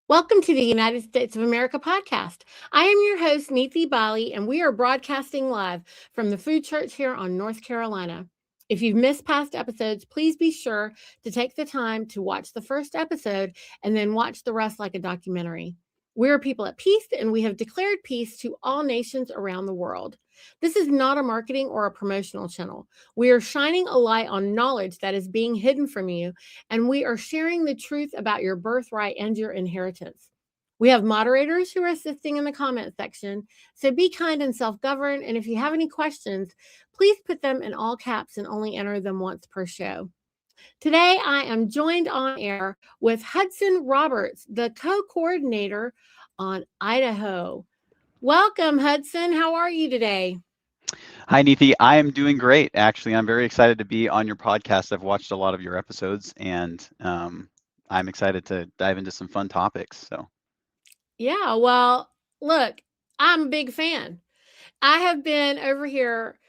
Welcome to the United States of America podcast. I am your host, Neethi Bali, and we are broadcasting live from the Food Church here on North Carolina. If you've missed past episodes, please be sure to take the time to watch the first episode and then watch the rest like a documentary. We are people at peace, and we have declared peace to all nations around the world. This is not a marketing or a promotional channel. We are shining a light on knowledge that is being hidden from you, and we are sharing the truth about your birthright and your inheritance. We have moderators who are assisting in the comment section, so be kind and self govern. And if you have any questions, please put them in all caps and only enter them once per show. Today, I am joined on air with Hudson Roberts, the co coordinator on Idaho. Welcome, Hudson. How are you today? Hi, Neethi. I am doing great. Actually, I'm very excited to be on your podcast. I've watched a lot of your episodes, and I'm excited to dive into some fun topics. Yeah, well, look, I'm a big fan. I have been over here,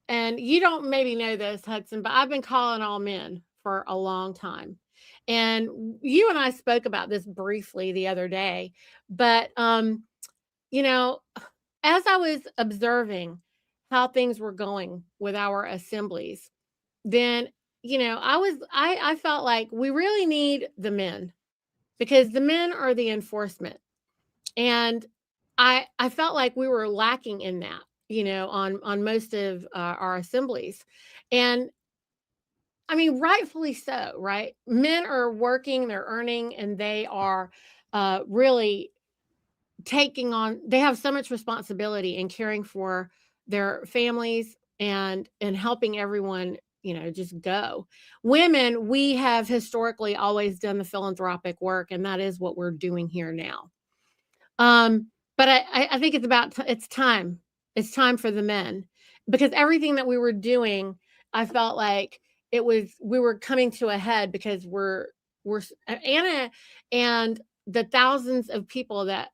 and you don't maybe know this, Hudson, but I've been calling all men for a long time. And you and I spoke about this briefly the other day, but you know, as I was observing how things were going with our assemblies, then I felt like we really need the men because the men are the enforcement. And I felt like we were lacking in that, on most of our assemblies. And I mean, rightfully so, right? Men are working, they're earning, and they are really taking on, they have so much responsibility in caring for their families and helping everyone, just go. Women, we have historically always done the philanthropic work, and that is what we're doing here now. But I think it's time. It's time for the men, because everything that we were doing, I felt like we were coming to a head because we're Anna and the thousands of people that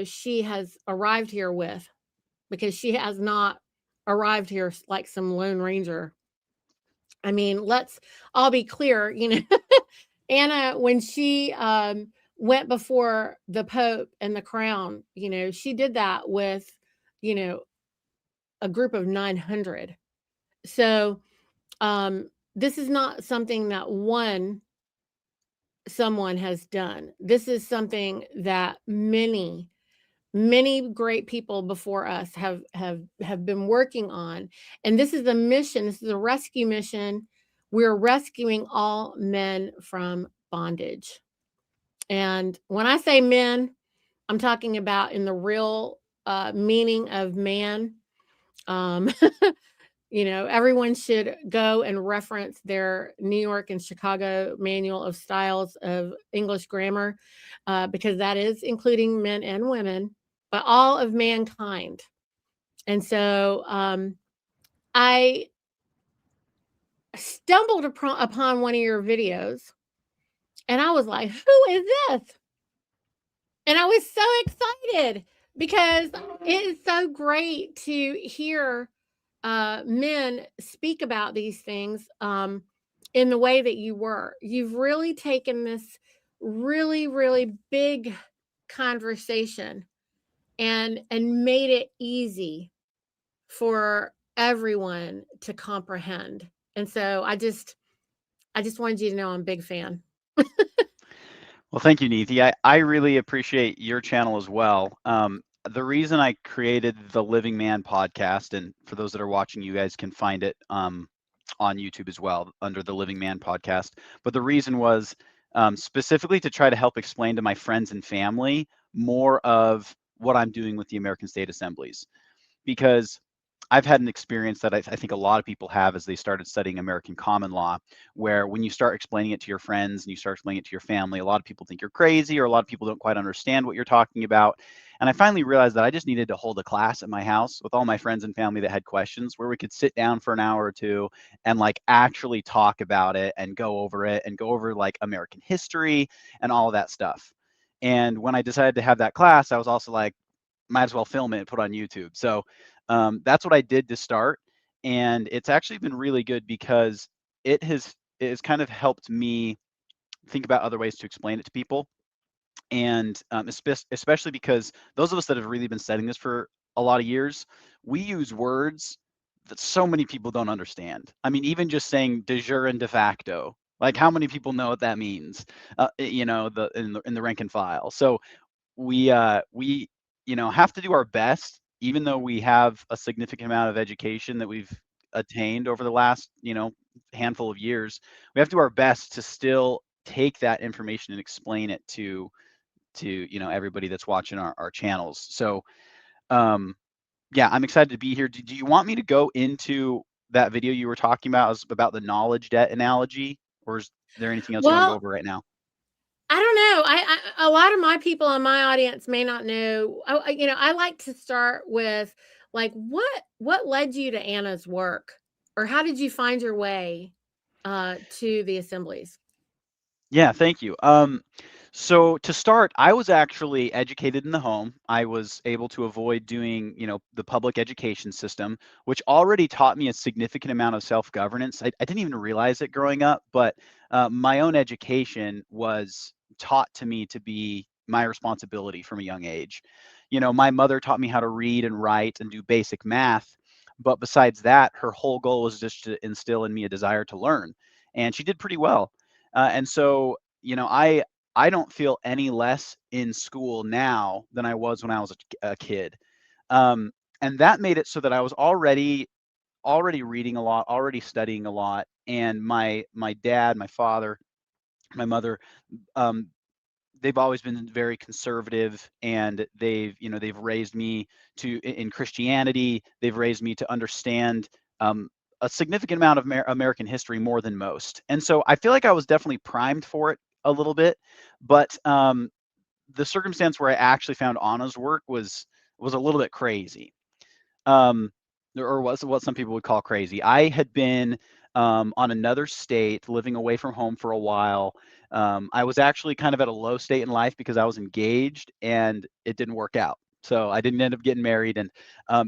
she has arrived here with, because she has not arrived here like some lone ranger. I mean, let's all be clear, Anna, when she went before the Pope and the crown, she did that with, you know, a group of 900. So this is not something that someone has done. This is something that many great people before us have been working on. And this is a mission. This is a rescue mission. We're rescuing all men from bondage. And when I say men, I'm talking about in the real meaning of man. Um, everyone should go and reference their New York and Chicago Manual of Styles of English Grammar, because that is including men and women, but all of mankind. And so I stumbled upon one of your videos, and I was like, who is this? And I was so excited because it is so great to hear men speak about these things in the way that you were. You've really taken this really, really big conversation and made it easy for everyone to comprehend. And so I just wanted you to know I'm a big fan. Well, thank you, Neethi. I really appreciate your channel as well. The reason I created the Living Man podcast, and for those that are watching, you guys can find it on YouTube as well under the Living Man podcast. But the reason was specifically to try to help explain to my friends and family more of what I'm doing with the American State Assemblies, because I've had an experience that I think a lot of people have as they started studying American common law, where when you start explaining it to your friends and you start explaining it to your family, a lot of people think you're crazy, or a lot of people don't quite understand what you're talking about. And I finally realized that I just needed to hold a class at my house with all my friends and family that had questions, where we could sit down for an hour or two and like actually talk about it and go over it and go over like American history and all of that stuff. And when I decided to have that class, I was also like, might as well film it and put on YouTube. So that's what I did to start. And it's actually been really good because it has kind of helped me think about other ways to explain it to people. And especially because those of us that have really been studying this for a lot of years, we use words that so many people don't understand. I mean, even just saying de jure and de facto, like how many people know what that means? The rank and file. So we have to do our best, even though we have a significant amount of education that we've attained over the last handful of years. We have to do our best to still take that information and explain it to everybody that's watching our channels. So yeah, I'm excited to be here. Do you want me to go into that video you were talking about, about the knowledge debt analogy, or is there anything else you want to go Well, over right now? I don't know. A lot of my people in my audience may not know. I like to start with like what led you to Anna's work, or how did you find your way to the assemblies? Yeah, thank you. So to start, I was actually educated in the home. I was able to avoid doing, the public education system, which already taught me a significant amount of self-governance. I didn't even realize it growing up, but my own education was taught to me to be my responsibility from a young age. My mother taught me how to read and write and do basic math, but besides that, her whole goal was just to instill in me a desire to learn, and she did pretty well. And so, I don't feel any less in school now than I was when I was a kid. Um, and that made it so that I was already reading a lot, already studying a lot. And my dad, my father, my mother, um, they've always been very conservative, and they've raised me in Christianity. They've raised me to understand um, a significant amount of American history more than most. And so I feel like I was definitely primed for it a little bit, but the circumstance where I actually found Anna's work was a little bit crazy, um, or was what some people would call crazy. I had been on another state, living away from home for a while. I was actually kind of at a low state in life because I was engaged and it didn't work out. So I didn't end up getting married, and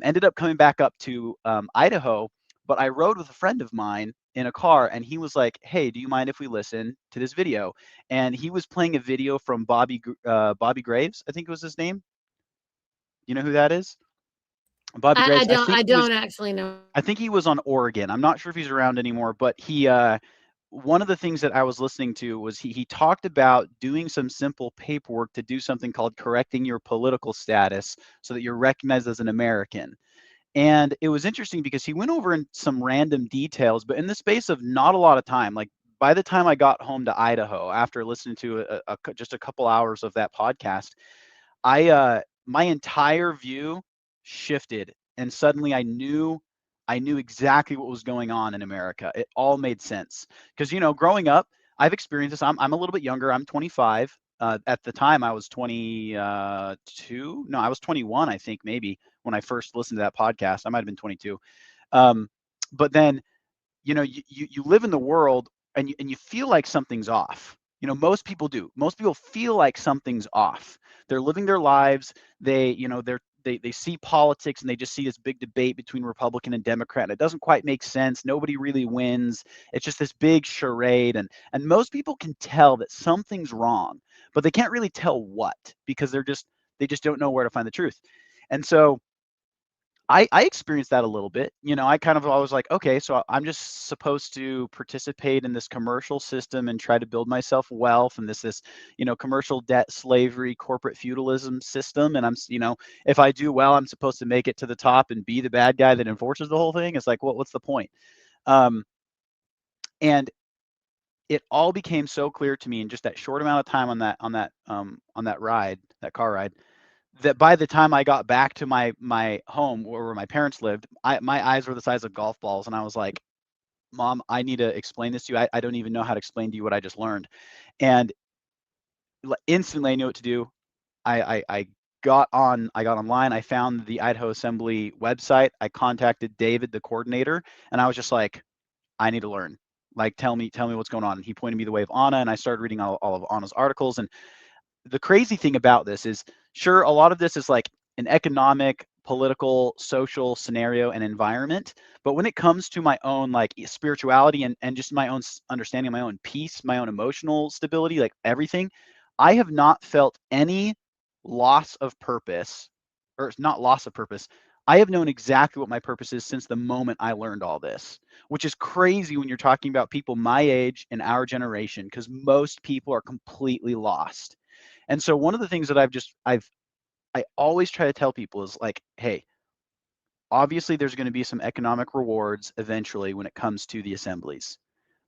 ended up coming back up to Idaho. But I rode with a friend of mine in a car, and he was like, "Hey, do you mind if we listen to this video?" And he was playing a video from Bobby Graves, I think was his name. You know who that is? Bobby I Graves. I don't think I he was don't actually know. I think he was on Oregon. I'm not sure if he's around anymore, but one of the things that I was listening to was he talked about doing some simple paperwork to do something called correcting your political status so that you're recognized as an American. And it was interesting because he went over in some random details, but in the space of not a lot of time, like by the time I got home to Idaho after listening to just a couple hours of that podcast, my entire view shifted, and suddenly I knew exactly what was going on in America. It all made sense because growing up, I've experienced this. I'm a little bit younger. I'm 25. At the time, I was 22. No, I was 21. I think maybe when I first listened to that podcast, I might have been 22. Um, but then you live in the world, and you feel like something's off. Most people do. Most people feel like something's off. They're living their lives. They see politics, and they just see this big debate between Republican and Democrat, and it doesn't quite make sense. Nobody really wins. It's just this big charade, and most people can tell that something's wrong, but they can't really tell what, because they just don't know where to find the truth. And so I experienced that a little bit. I kind of always like, okay, so I'm just supposed to participate in this commercial system and try to build myself wealth, and this commercial debt slavery, corporate feudalism system. And if I do well, I'm supposed to make it to the top and be the bad guy that enforces the whole thing. It's like, well, what's the point? Um, and it all became so clear to me in just that short amount of time on that car ride, that by the time I got back to my home where my parents lived, my eyes were the size of golf balls, and I was like, "Mom, I need to explain this to you. I don't even know how to explain to you what I just learned." And instantly, I knew what to do. I got online. I found the Idaho Assembly website. I contacted David, the coordinator, and I was just like, "I need to learn. Like, tell me what's going on." And he pointed me the way of Anna, and I started reading all of Anna's articles. And the crazy thing about this is, sure, a lot of this is like an economic, political, social scenario and environment, but when it comes to my own like spirituality and just my own understanding, my own peace, my own emotional stability, like everything, I have not felt any loss of purpose, or not loss of purpose. I have known exactly what my purpose is since the moment I learned all this, which is crazy when you're talking about people my age and our generation, because most people are completely lost. And so one of the things that I always try to tell people is like, hey, obviously there's going to be some economic rewards eventually when it comes to the assemblies.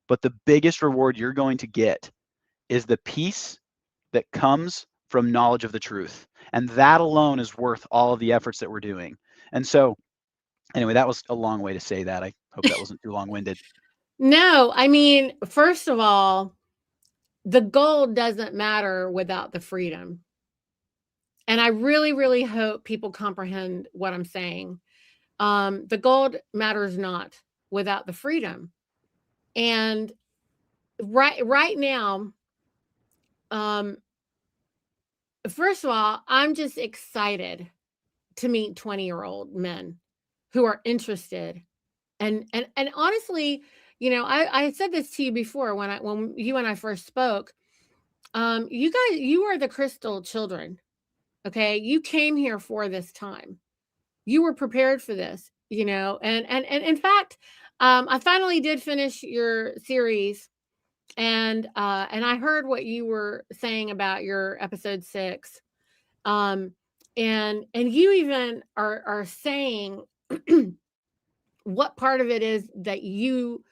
But the biggest reward you're going to get is the peace that comes from knowledge of the truth. And that alone is worth all of the efforts that we're doing. And so, anyway, that was a long way to say that. I hope that wasn't too long winded. No, I mean, first of all, the gold doesn't matter without the freedom. And I really, really hope people comprehend what I'm saying. The gold matters not without the freedom. And right now, um, first of all, I'm just excited to meet 20-year-old men who are interested. And honestly, I said this to you before when you and I first spoke. You are the crystal children. Okay. You came here for this time. You were prepared for this, and in fact, I finally did finish your series, and I heard what you were saying about your episode 6. Um, and you even are saying what part of it is that you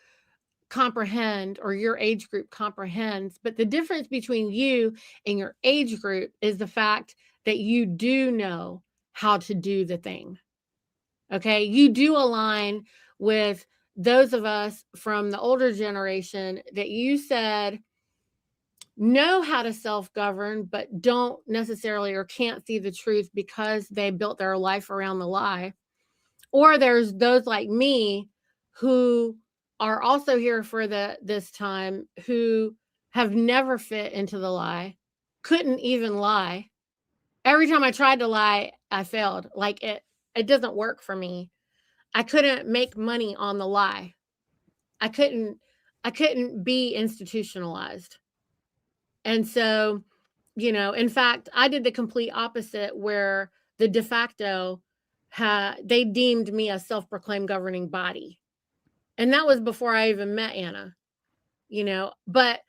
comprehend or your age group comprehends. But the difference between you and your age group is the fact that you do know how to do the thing. Okay. You do align with those of us from the older generation that you said know how to self govern, but don't necessarily or can't see the truth because they built their life around the lie. Or there's those like me who are also here for this time, who have never fit into the lie, couldn't even lie. Every time I tried to lie, I failed. Like it doesn't work for me. I couldn't make money on the lie. I couldn't I couldn't be institutionalized. And so, in fact, I did the complete opposite where the de facto they deemed me a self-proclaimed governing body. And that was before I even met Anna, but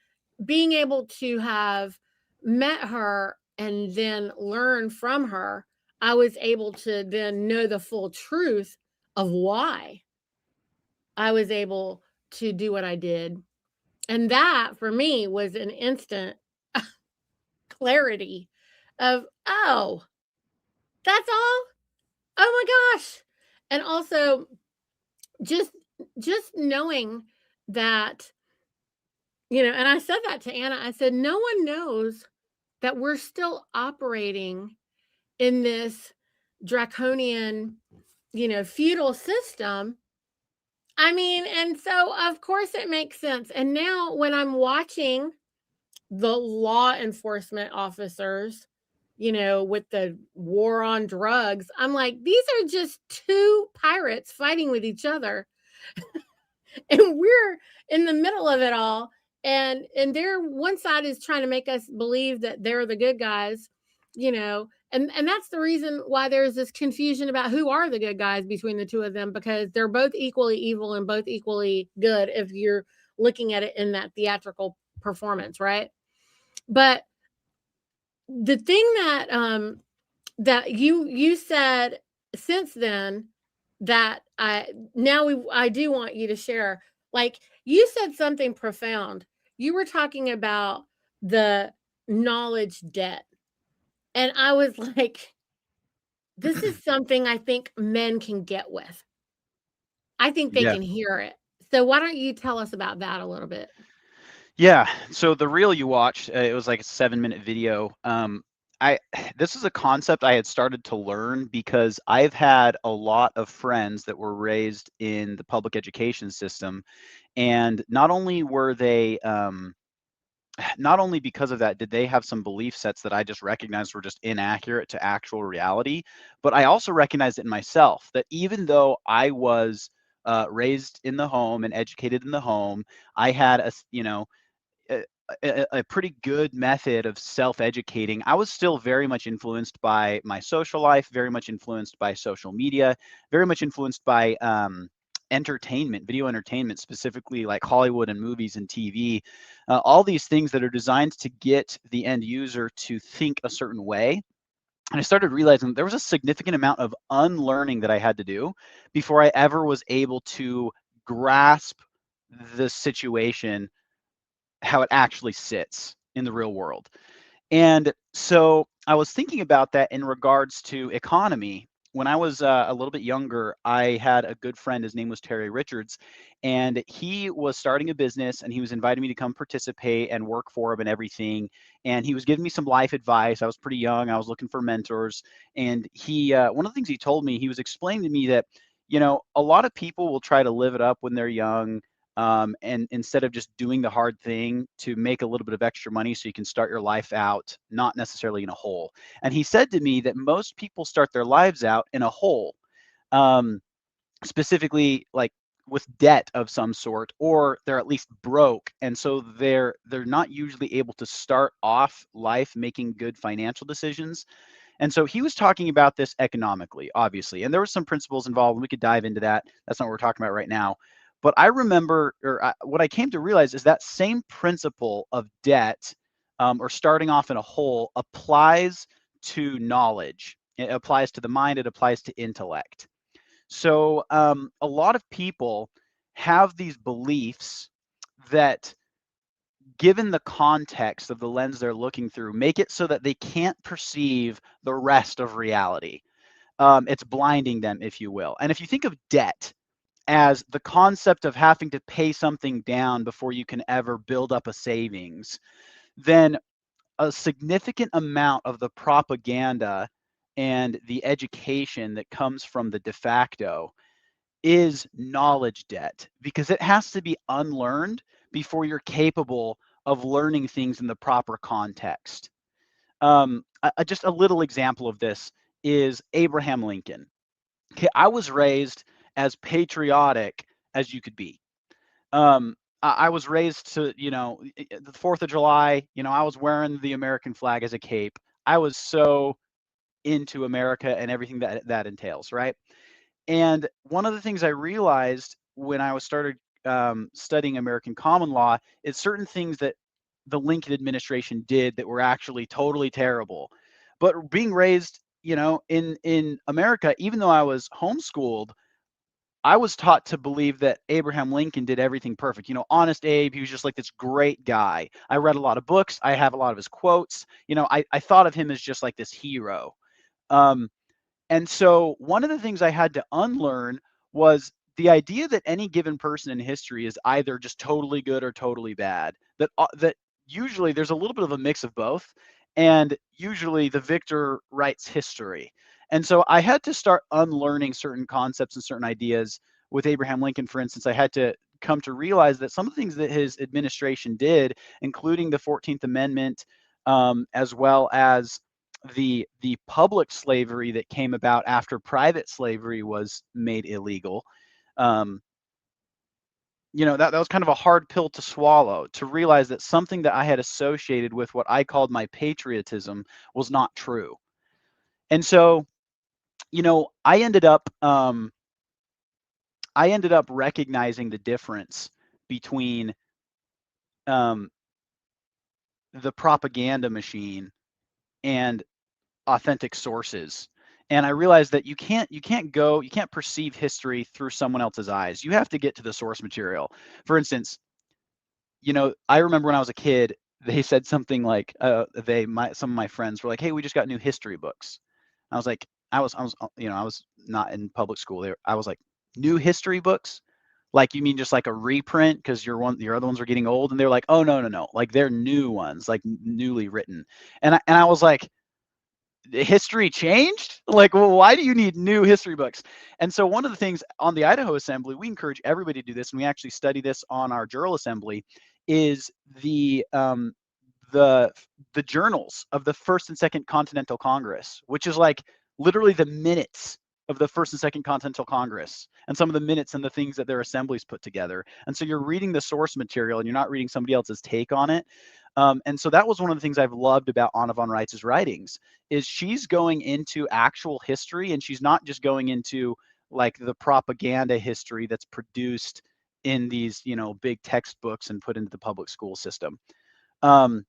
being able to have met her and then learn from her, I was able to then know the full truth of why I was able to do what I did. And that for me was an instant clarity of, oh, that's all. Oh my gosh. And also just just knowing that, and I said that to Anna. I said, no one knows that we're still operating in this draconian, feudal system. I mean, and so of course it makes sense. And now when I'm watching the law enforcement officers, with the war on drugs, I'm like, these are just two pirates fighting with each other. And we're in the middle of it all. And they're one side is trying to make us believe that they're the good guys, and that's the reason why there's this confusion about who are the good guys between the two of them, because they're both equally evil and both equally good if you're looking at it in that theatrical performance, right? But the thing that you said since then that I do want you to share, like, you said something profound. You were talking about the knowledge debt, and I was like, this is something I think men can get with. I think they Yeah. can hear it. So why don't you tell us about that a little bit? Yeah. So the reel you watched, it was like a 7-minute video. I This is a concept I had started to learn because I've had a lot of friends that were raised in the public education system, and not only because of that did they have some belief sets that I just recognized were just inaccurate to actual reality, but I also recognized it in myself that even though I was raised in the home and educated in the home, I had a pretty good method of self-educating. I was still very much influenced by my social life, very much influenced by social media, very much influenced by entertainment, video entertainment, specifically like Hollywood and movies and TV, all these things that are designed to get the end user to think a certain way. And I started realizing there was a significant amount of unlearning that I had to do before I ever was able to grasp the situation, how it actually sits in the real world. And so I was thinking about that in regards to economy. When I was a little bit younger, I had a good friend. His name was Terry Richards, and he was starting a business, and he was inviting me to come participate and work for him and everything. And he was giving me some life advice. I was pretty young. I was looking for mentors, and he one of the things he told me, he was explaining to me that, a lot of people will try to live it up when they're young, and instead of just doing the hard thing to make a little bit of extra money so you can start your life out not necessarily in a hole. And he said to me that most people start their lives out in a hole, um, specifically like with debt of some sort, or they're at least broke, and so they're not usually able to start off life making good financial decisions. And so he was talking about this economically, obviously, and there were some principles involved, and we could dive into that. That's not what we're talking about right now. But I remember, what I came to realize is that same principle of debt, or starting off in a hole, applies to knowledge. It applies to the mind. It applies to intellect. So a lot of people have these beliefs that, given the context of the lens they're looking through, make it so that they can't perceive the rest of reality. It's blinding them, if you will. And if you think of debt as the concept of having to pay something down before you can ever build up a savings, then a significant amount of the propaganda and the education that comes from the de facto is knowledge debt, because it has to be unlearned before you're capable of learning things in the proper context. Just a little example of this is Abraham Lincoln. Okay, I was raised as patriotic as you could be. I was raised to, the 4th of July, I was wearing the American flag as a cape. I was so into America and everything that entails, right? And one of the things I realized when I was started studying American common law is certain things that the Lincoln administration did that were actually totally terrible. But being raised, in America, even though I was homeschooled, I was taught to believe that Abraham Lincoln did everything perfect. Honest Abe, he was just like this great guy. I read a lot of books. I have a lot of his quotes. I thought of him as just like this hero. Um, and so one of the things I had to unlearn was the idea that any given person in history is either just totally good or totally bad. That usually there's a little bit of a mix of both, and usually the victor writes history. And so I had to start unlearning certain concepts and certain ideas. With Abraham Lincoln, for instance, I had to come to realize that some of the things that his administration did, including the 14th Amendment, as well as the public slavery that came about after private slavery was made illegal. Um, that was kind of a hard pill to swallow, to realize that something that I had associated with what I called my patriotism was not true. And so, I ended up recognizing the difference between um, the propaganda machine and authentic sources. And I realized that you can't perceive history through someone else's eyes. You have to get to the source material. For instance, I remember when I was a kid, they said something like, some of my friends were like, "Hey, we just got new history books." I was like, I was not in public school. I was like, "New history books? Like, you mean just like a reprint because your other ones are getting old?" And they're like, "Oh, no, no, no. Like, they're new ones, like newly written." And I was like, history changed? Like, well, why do you need new history books? And so one of the things on the Idaho Assembly, we encourage everybody to do this, and we actually study this on our Journal Assembly, is the the journals of the First and Second Continental Congress, which is like literally the minutes of the First and Second Continental Congress, and some of the minutes and the things that their assemblies put together. And so you're reading the source material and you're not reading somebody else's take on it. And so that was one of the things I've loved about Anna von Reitz's writings is she's going into actual history, and she's not just going into like the propaganda history that's produced in these, big textbooks and put into the public school system. Um,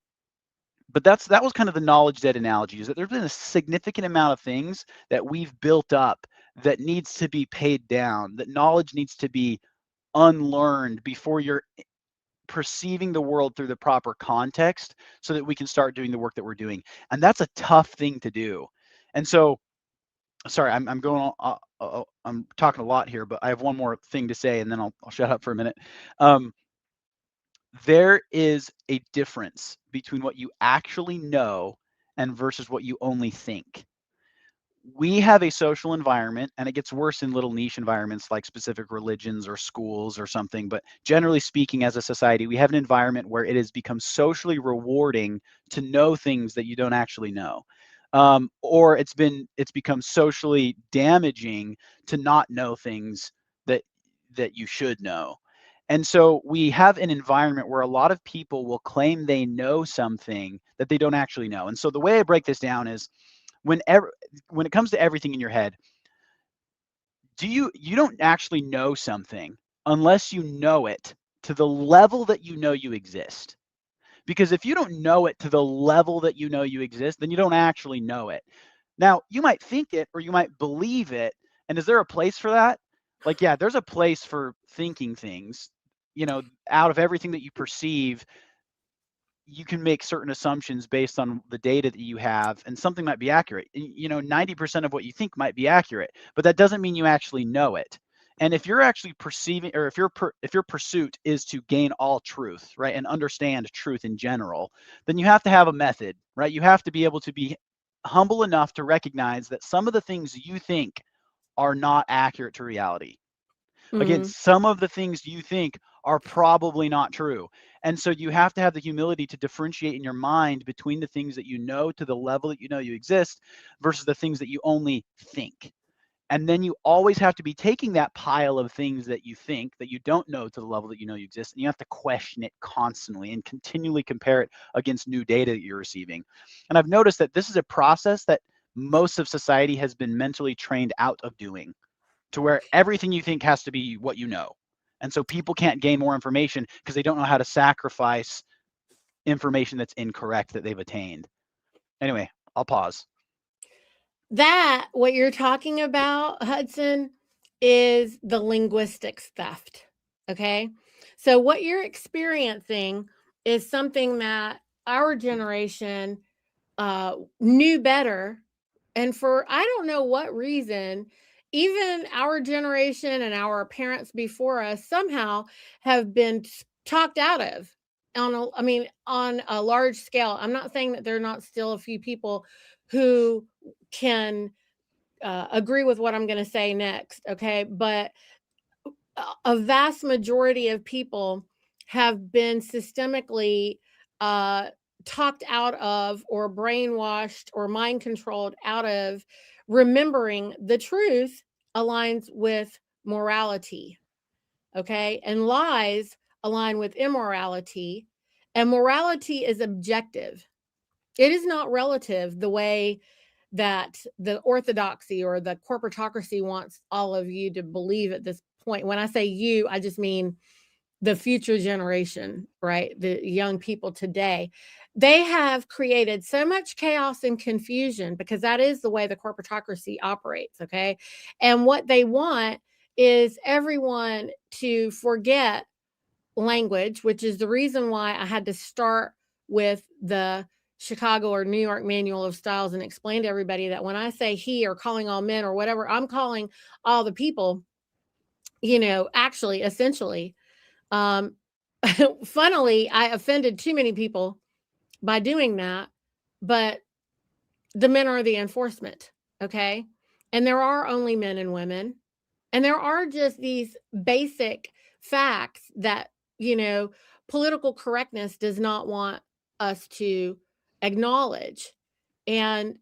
but that was kind of the knowledge debt analogy, is that there's been a significant amount of things that we've built up that needs to be paid down, that knowledge needs to be unlearned before you're perceiving the world through the proper context so that we can start doing the work that we're doing. And that's a tough thing to do. And so, sorry, I'm going I'm talking a lot here, but I have one more thing to say and then I'll shut up for a minute. There is a difference between what you actually know and versus what you only think. We have a social environment, and it gets worse in little niche environments like specific religions or schools or something. But generally speaking, as a society, we have an environment where it has become socially rewarding to know things that you don't actually know. Or it's become socially damaging to not know things that you should know. And so we have an environment where a lot of people will claim they know something that they don't actually know. And so the way I break this down is, whenever when it comes to everything in your head, you don't actually know something unless you know it to the level that you know you exist. Because if you don't know it to the level that you know you exist, then you don't actually know it. Now, you might think it or you might believe it. And is there a place for that? Like, yeah, there's a place for thinking things, out of everything that you perceive. You can make certain assumptions based on the data that you have, and something might be accurate. 90% of what you think might be accurate, but that doesn't mean you actually know it. And if you're actually perceiving, or if your pursuit is to gain all truth, right, and understand truth in general, then you have to have a method, right? You have to be able to be humble enough to recognize that some of the things you think are not accurate to reality. Again, Mhm. some of the things you think are probably not true. And so you have to have the humility to differentiate in your mind between the things that you know to the level that you know you exist versus the things that you only think. And then you always have to be taking that pile of things that you think that you don't know to the level that you know you exist, and you have to question it constantly and continually compare it against new data that you're receiving. And I've noticed that this is a process that most of society has been mentally trained out of doing, to where everything you think has to be what you know. And so people can't gain more information because they don't know how to sacrifice information that's incorrect that they've attained. Anyway, I'll pause. That, what you're talking about, Hudson, is the linguistics theft. Okay. So, what you're experiencing is something that our generation knew better. And for I don't know what reason, even our generation and our parents before us somehow have been talked out of I mean, on a large scale. I'm not saying that there are not still a few people who can agree with what I'm going to say next. Okay. But a vast majority of people have been systemically uh, talked out of, or brainwashed, or mind controlled out of remembering the truth aligns with morality. Okay. And lies align with immorality. And morality is objective, it is not relative the way that the orthodoxy or the corporatocracy wants all of you to believe at this point. When I say you, I just mean the future generation, right? The young people today. They have created so much chaos and confusion because that is the way the corporatocracy operates. Okay. And what they want is everyone to forget language, which is the reason why I had to start with the Chicago or New York Manual of Styles and explain to everybody that when I say he or calling all men or whatever, I'm calling all the people, actually, essentially. Um, Funnily, I offended too many people by doing that, but the men are the enforcement, okay? And there are only men and women. And there are just these basic facts that, you know, political correctness does not want us to acknowledge. And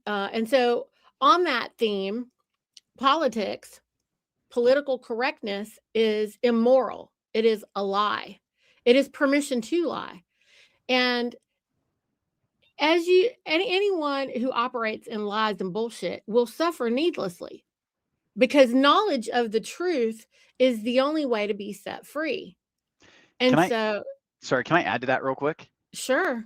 so on that theme, politics, political correctness is immoral. It is a lie. It is permission to lie. And anyone who operates in lies and bullshit will suffer needlessly, because knowledge of the truth is the only way to be set free. Can And I, so, sorry, can I add to that real quick? sure.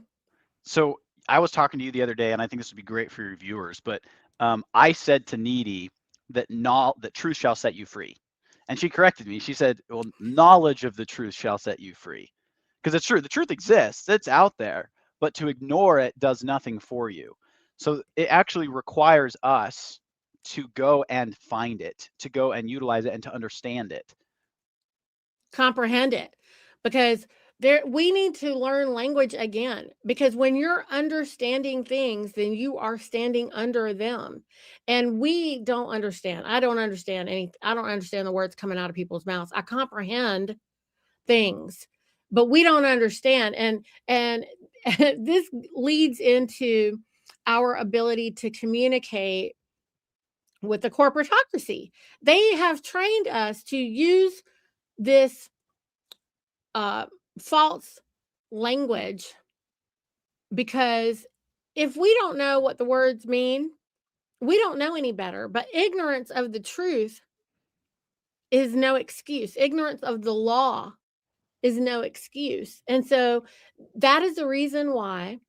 So I was talking to you the other day, and I think this would be great for your viewers, but I said to Needy that that truth shall set you free. And she corrected me. She said, well, knowledge of the truth shall set you free. Because it's true, the truth exists, it's out there, but to ignore it does nothing for you. So it actually requires us to go and find it, to go and utilize it, and to understand it. Comprehend it, because we need to learn language again, because when you're understanding things, then you are standing under them, and we don't understand. I don't understand the words coming out of people's mouths. I comprehend things, but we don't understand. And this leads into our ability to communicate with the corporatocracy. They have trained us to use this uh, false language, because if we don't know what the words mean, we don't know any better. But ignorance of the truth is no excuse. Ignorance of the law is no excuse. And so that is the reason why,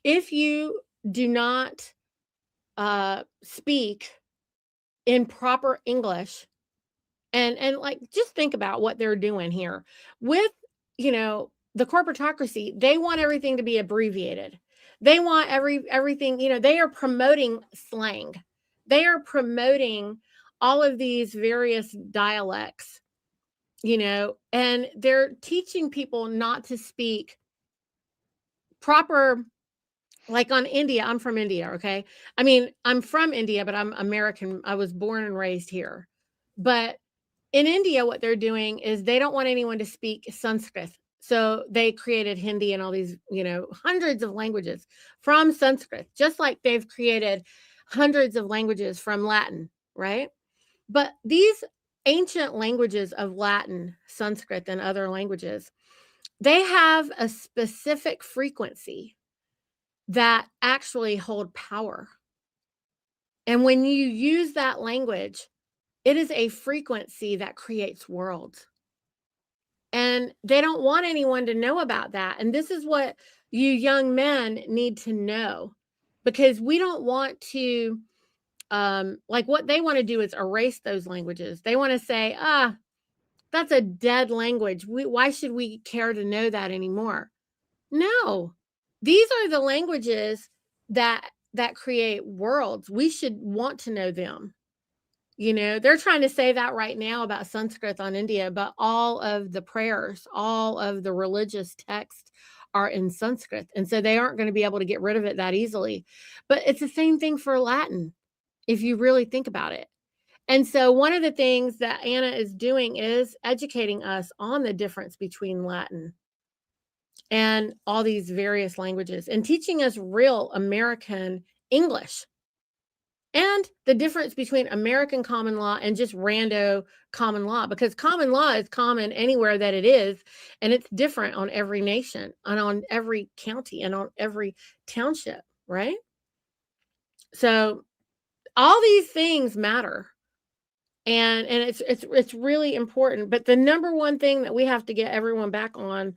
if you do not speak in proper English, and like, just think about what they're doing here with, the corporatocracy. They want everything to be abbreviated. They want everything, they are promoting slang. They are promoting all of these various dialects, and they're teaching people not to speak proper. Like on India, I'm from India, okay? I mean, I'm from India, but I'm American. I was born and raised here. But in India, what they're doing is they don't want anyone to speak Sanskrit. So they created Hindi and all these, hundreds of languages from Sanskrit, just like they've created hundreds of languages from Latin, right? But these ancient languages of Latin, Sanskrit, and other languages, they have a specific frequency that actually hold power. And when you use that language, it is a frequency that creates worlds. And they don't want anyone to know about that. And this is what you young men need to know, because we don't want to, like, what they want to do is erase those languages. They want to say, that's a dead language. Why should we care to know that anymore? No, these are the languages that create worlds. We should want to know them. They're trying to say that right now about Sanskrit on India, but all of the prayers, all of the religious texts are in Sanskrit. And so they aren't going to be able to get rid of it that easily. But it's the same thing for Latin, if you really think about it. And so one of the things that Anna is doing is educating us on the difference between Latin and all these various languages, and teaching us real American English, and the difference between American common law and just rando common law, because common law is common anywhere that it is, and it's different on every nation and on every county and on every township, right? So all these things matter, and it's really important. But the number one thing that we have to get everyone back on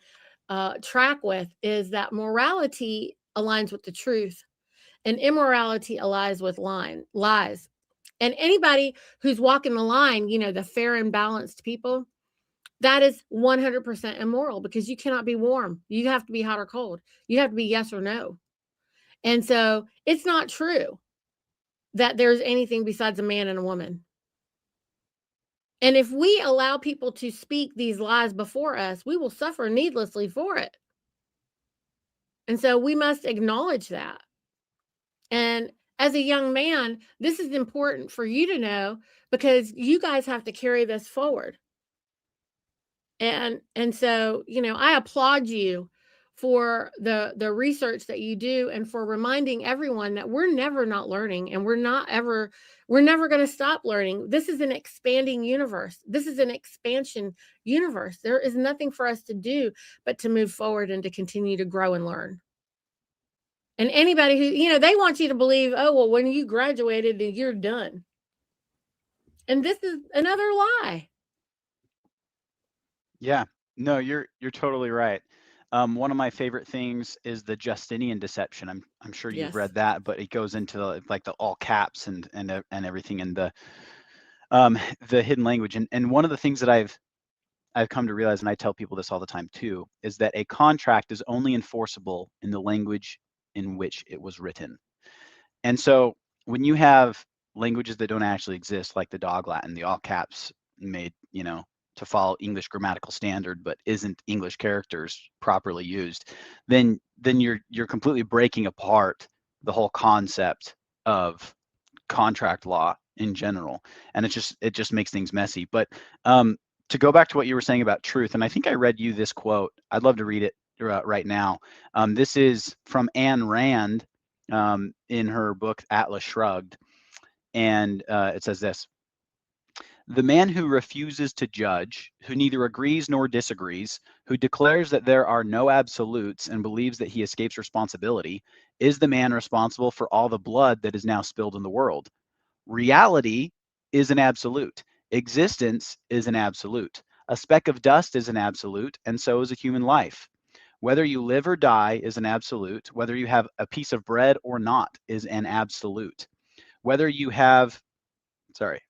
track with is that morality aligns with the truth, and immorality aligns with lies. And anybody who's walking the line, the fair and balanced people, that is 100% immoral, because you cannot be warm. You have to be hot or cold. You have to be yes or no. And so it's not true that there's anything besides a man and a woman. And if we allow people to speak these lies before us, we will suffer needlessly for it. And so we must acknowledge that. And as a young man, this is important for you to know, because you guys have to carry this forward. And so, I applaud you for the research that you do, and for reminding everyone that we're never not learning, and we're never going to stop learning. This is an expanding universe. This is an expansion universe. There is nothing for us to do but to move forward and to continue to grow and learn. And anybody who, they want you to believe, oh, well, when you graduated, you're done. And this is another lie. Yeah. No, you're totally right. One of my favorite things is the Justinian deception. I'm sure you've Yes. read that, but it goes into like the all caps and everything, and the hidden language. And one of the things that I've come to realize, and I tell people this all the time too, is that a contract is only enforceable in the language in which it was written. And so when you have languages that don't actually exist, like the dog Latin, the all caps made, to follow English grammatical standard, but isn't English characters properly used, then you're completely breaking apart the whole concept of contract law in general, and it just makes things messy. But to go back to what you were saying about truth, and I think I read you this quote. I'd love to read it right now. This is from Ayn Rand in her book Atlas Shrugged, and it says this: "The man who refuses to judge, who neither agrees nor disagrees, who declares that there are no absolutes and believes that he escapes responsibility, is the man responsible for all the blood that is now spilled in the world. Reality is an absolute. Existence is an absolute. A speck of dust is an absolute, and so is a human life. Whether you live or die is an absolute. Whether you have a piece of bread or not is an absolute. Whether you have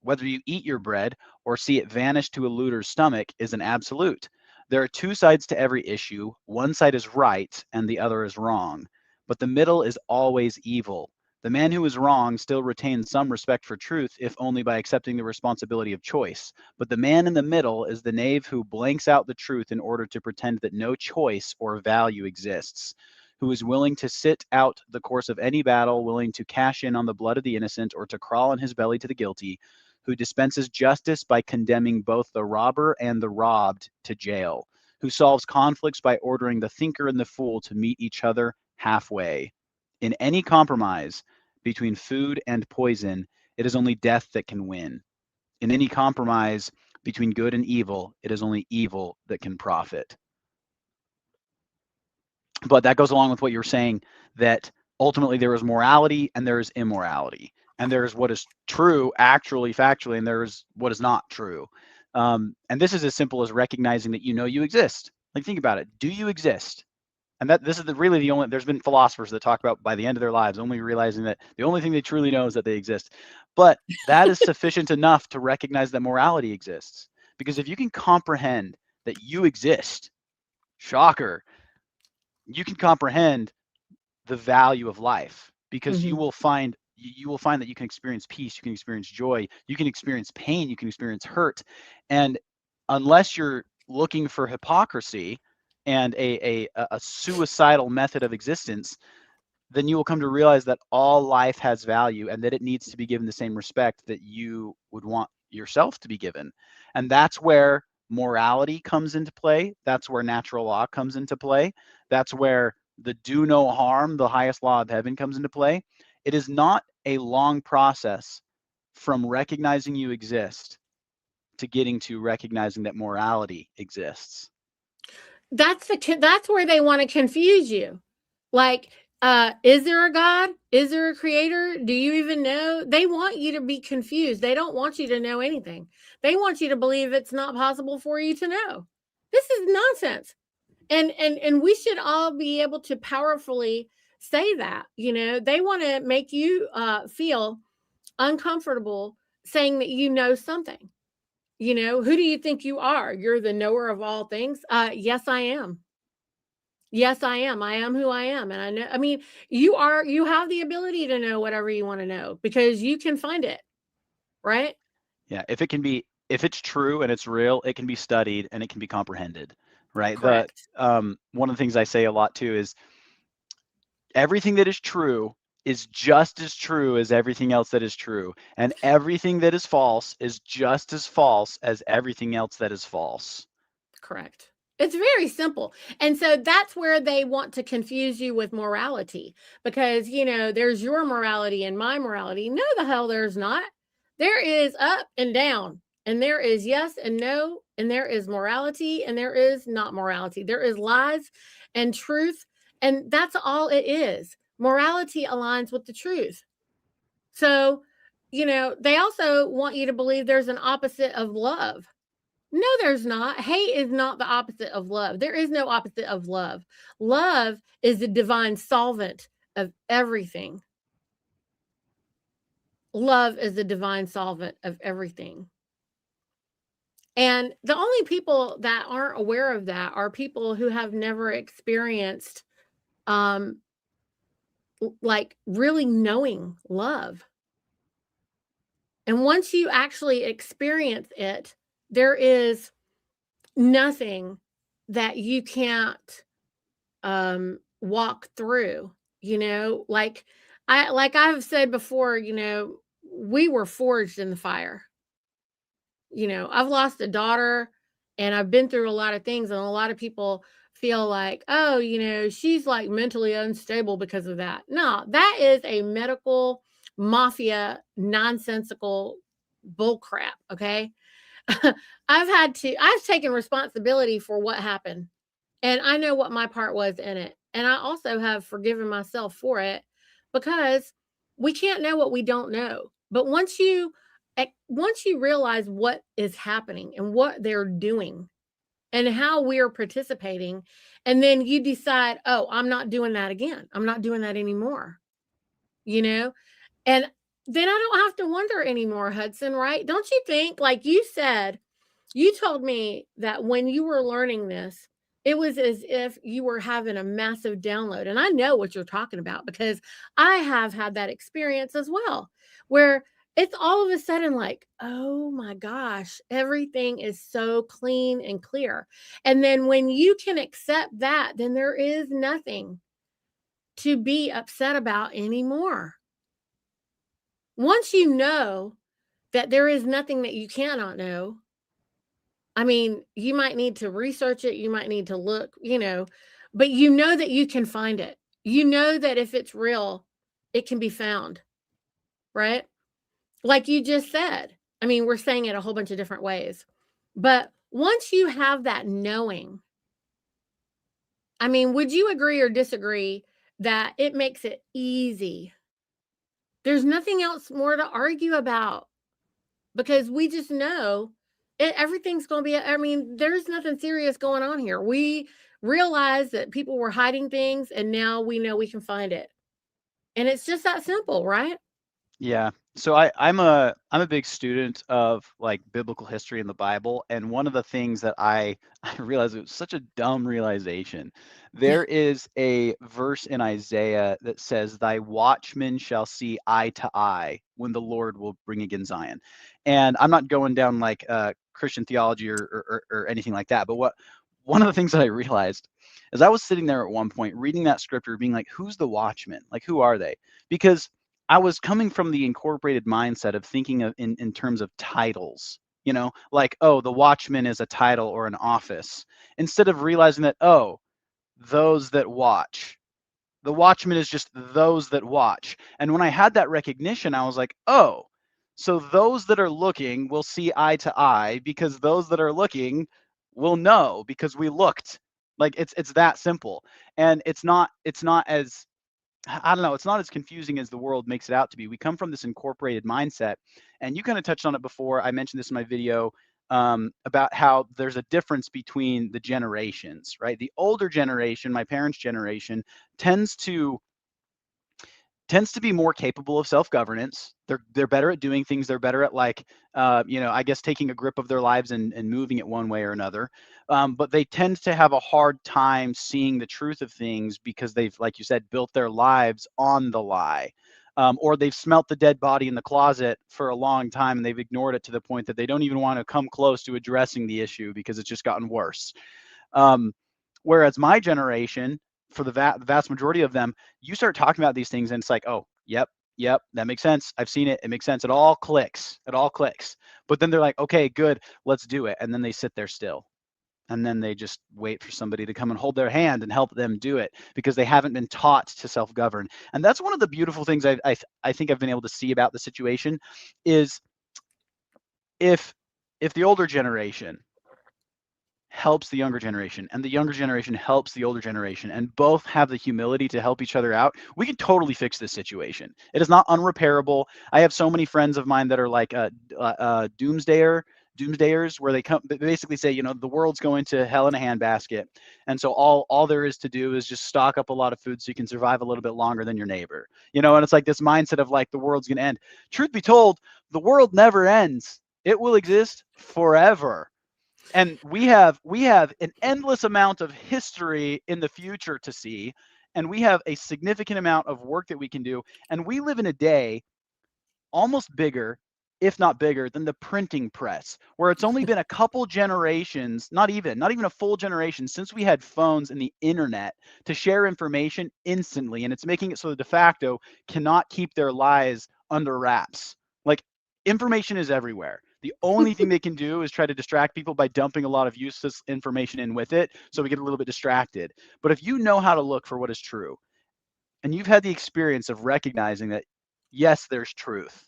whether you eat your bread or see it vanish to a looter's stomach is an absolute. There are two sides to every issue. One side is right and the other is wrong. But the middle is always evil. The man who is wrong still retains some respect for truth, if only by accepting the responsibility of choice. But the man in the middle is the knave who blanks out the truth in order to pretend that no choice or value exists, who is willing to sit out the course of any battle, willing to cash in on the blood of the innocent or to crawl on his belly to the guilty, who dispenses justice by condemning both the robber and the robbed to jail, who solves conflicts by ordering the thinker and the fool to meet each other halfway. In any compromise between food and poison, it is only death that can win. In any compromise between good and evil, it is only evil that can profit." But that goes along with what you're saying, that ultimately there is morality and there is immorality, and there is what is true actually factually, and there is what is not true. And this is as simple as recognizing that you exist. Like, think about it: do you exist? And that this is really the only. There's been philosophers that talk about by the end of their lives only realizing that the only thing they truly know is that they exist. But that is sufficient enough to recognize that morality exists, because if you can comprehend that you exist, shocker, you can comprehend the value of life, because Hmm. you will find that you can experience peace, you can experience joy, you can experience pain, you can experience hurt. And unless you're looking for hypocrisy and a suicidal method of existence, then you will come to realize that all life has value and that it needs to be given the same respect that you would want yourself to be given. And that's where morality comes into play. That's where natural law comes into play. That's where the do no harm, the highest law of heaven, comes into play. It is not a long process from recognizing you exist to getting to recognizing that morality exists. That's where they want to confuse you. Like, is there a God? Is there a creator? Do you even know? They want you to be confused. They don't want you to know anything. They want you to believe it's not possible for you to know. This is nonsense. And we should all be able to powerfully say that. They want to make you feel uncomfortable saying that you know something. Who do you think you are? You're the knower of all things. Yes, I am. Yes, I am. I am who I am. And I know, I mean, you have the ability to know whatever you want to know because you can find it, right? Yeah, if it's true and it's real, it can be studied and it can be comprehended, right? The Correct. One of the things I say a lot too is everything that is true is just as true as everything else that is true, and everything that is false is just as false as everything else that is false. Correct. It's very simple. And so that's where they want to confuse you with morality because, there's your morality and my morality. No, the hell there's not. There is up and down, and there is yes and no, and there is morality and there is not morality. There is lies and truth, and that's all it is. Morality aligns with the truth. So, they also want you to believe there's an opposite of love. No, there's not. Hate is not the opposite of love. There is no opposite of love. Love is the divine solvent of everything. Love is the divine solvent of everything. And the only people that aren't aware of that are people who have never experienced, um, like really knowing love. And once you actually experience it, there is nothing that you can't walk through, like I've said before, we were forged in the fire. I've lost a daughter and I've been through a lot of things, and a lot of people feel like, oh, she's like mentally unstable because of that. No, that is a medical mafia nonsensical bullcrap. Okay. I've taken responsibility for what happened, and I know what my part was in it. And I also have forgiven myself for it, because we can't know what we don't know. But once you realize what is happening and what they're doing and how we're participating, and then you decide, oh, I'm not doing that again. I'm not doing that anymore. You know? And then I don't have to wonder anymore, Hudson, right? Don't you think, like you said, you told me that when you were learning this, it was as if you were having a massive download. And I know what you're talking about, because I have had that experience as well, where it's all of a sudden like, oh my gosh, everything is so clean and clear. And then when you can accept that, then there is nothing to be upset about anymore. Once you know that there is nothing that you cannot know, I mean, you might need to research it, you might need to look, but you know that you can find it. You know that if it's real, it can be found, right? Like you just said. I mean, we're saying it a whole bunch of different ways. But once you have that knowing, I mean, would you agree or disagree that it makes it easy? There's nothing else more to argue about, because we just know everything's going to be, I mean, there's nothing serious going on here. We realized that people were hiding things, and now we know we can find it. And it's just that simple, right? Yeah. So I'm a big student of like biblical history in the Bible, and one of the things that I I realized, it was such a dumb realization. There is a verse in Isaiah that says, "Thy watchmen shall see eye to eye when the Lord will bring again Zion." And I'm not going down like Christian theology or anything like that, but one of the things that I realized is I was sitting there at one point reading that scripture, being like, "Who's the watchman? Like, who are they?" Because I was coming from the incorporated mindset of thinking of in terms of titles, like, oh, the watchman is a title or an office, instead of realizing that, oh, those that watch. The watchman is just those that watch. And when I had that recognition, I was like, oh, so those that are looking will see eye to eye, because those that are looking will know because we looked. Like, it's that simple. And it's not as, I don't know, it's not as confusing as the world makes it out to be. We come from this incorporated mindset, and you kind of touched on it before. I mentioned this in my video, about how there's a difference between the generations, right? The older generation, my parents' generation, tends to tends to be more capable of self-governance. They're better at doing things. They're better at, like, I guess, taking a grip of their lives and moving it one way or another. But they tend to have a hard time seeing the truth of things, because they've, like you said, built their lives on the lie. Or they've smelt the dead body in the closet for a long time, and they've ignored it to the point that they don't even want to come close to addressing the issue because it's just gotten worse. Um, Whereas my generation, for the vast majority of them, you start talking about these things and it's like, oh, yep, yep, that makes sense. I've seen it. It makes sense. It all clicks. It all clicks. But then they're like, okay, good, let's do it. And then they sit there still. And then they just wait for somebody to come and hold their hand and help them do it, because they haven't been taught to self-govern. And that's one of the beautiful things I think I've been able to see about the situation is, if the older generation helps the younger generation, and the younger generation helps the older generation, and both have the humility to help each other out, we can totally fix this situation. It is not unrepairable. I have so many friends of mine that are like doomsdayers, where they basically say, the world's going to hell in a handbasket, and so all there is to do is just stock up a lot of food so you can survive a little bit longer than your neighbor. And it's like this mindset of like the world's going to end. Truth be told, the world never ends. It will exist forever. And we have an endless amount of history in the future to see, and we have a significant amount of work that we can do, and we live in a day almost bigger, if not bigger, than the printing press, where it's only been a couple generations, not even a full generation, since we had phones and the internet to share information instantly. And it's making it so the de facto cannot keep their lies under wraps. Like, information is everywhere. The only thing they can do is try to distract people by dumping a lot of useless information in with it, so we get a little bit distracted. But if you know how to look for what is true, and you've had the experience of recognizing that, yes, there's truth,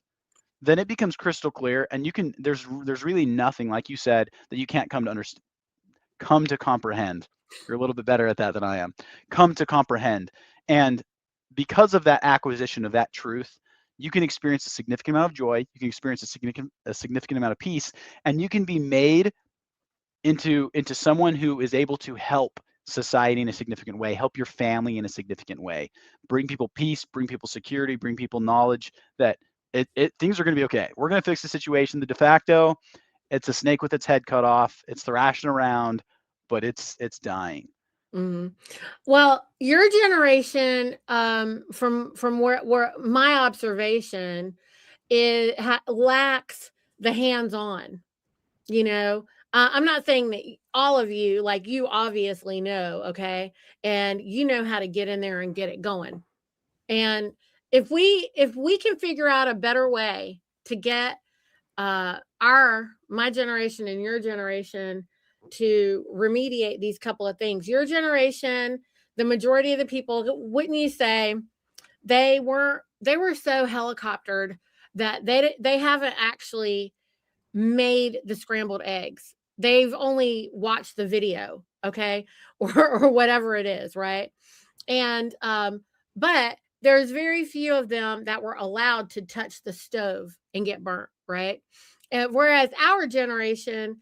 then it becomes crystal clear, and there's really nothing, like you said, that you can't come to comprehend. You're a little bit better at that than I am. Come to comprehend. And because of that acquisition of that truth, you can experience a significant amount of joy, you can experience a significant amount of peace, and you can be made into someone who is able to help society in a significant way, help your family in a significant way, bring people peace, bring people security, bring people knowledge that things are going to be okay. We're going to fix the situation. The de facto, it's a snake with its head cut off. It's thrashing around, but it's dying. Mhm. Well, your generation, from where my observation lacks the hands-on. I'm not saying that all of you, like, you obviously know, okay, and you know how to get in there and get it going. And if we can figure out a better way to get my generation and your generation to remediate these couple of things. Your generation, the majority of the people, wouldn't you say, they were so helicoptered that they haven't actually made the scrambled eggs. They've only watched the video, okay, or whatever it is, right? And but there's very few of them that were allowed to touch the stove and get burnt, right? Whereas our generation,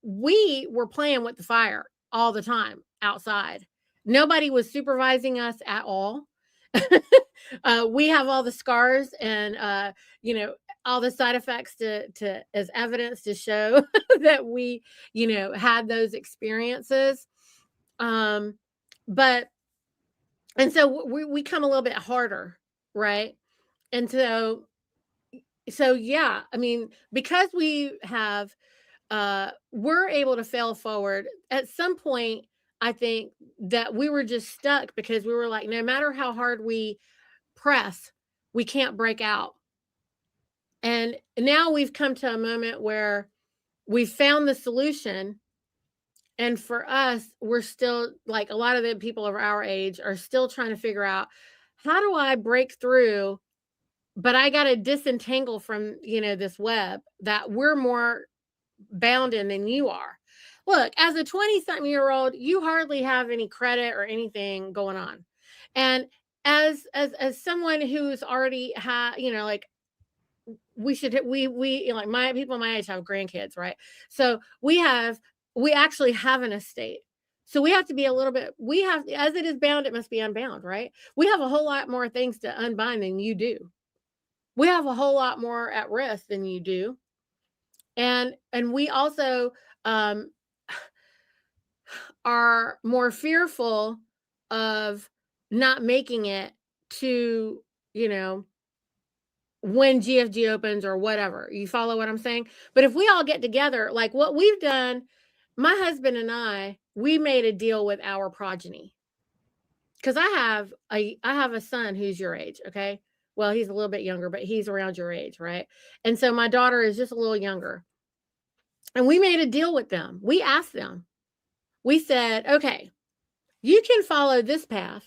we were playing with the fire all the time outside. Nobody was supervising us at all. We have all the scars and all the side effects to as evidence to show that we had those experiences. um but and so we come a little bit harder, right? And so yeah, I mean, because we're able to fail forward at some point. I think that we were just stuck because we were like, no matter how hard we press, we can't break out. And now we've come to a moment where we found the solution. And for us, we're still, like, a lot of the people of our age are still trying to figure out, how do I break through? But I got to disentangle from, this web that we're more bound in than you are. Look, as a 20-something-year-old, you hardly have any credit or anything going on. And as someone who's already had, like, like, my people my age have grandkids, right? So we actually have an estate. So we have to be a little bit, we have, as it is bound, it must be unbound, right? We have a whole lot more things to unbind than you do. We have a whole lot more at risk than you do. And we also um are more fearful of not making it to, you know, when GFG opens or whatever. You follow what I'm saying? But if we all get together, like what we've done, my husband and we made a deal with our progeny. Because I have a son who's your age, okay? Well, he's a little bit younger, but he's around your age, right? And so my daughter is just a little younger. And we made a deal with them. We asked them. We said, okay, you can follow this path,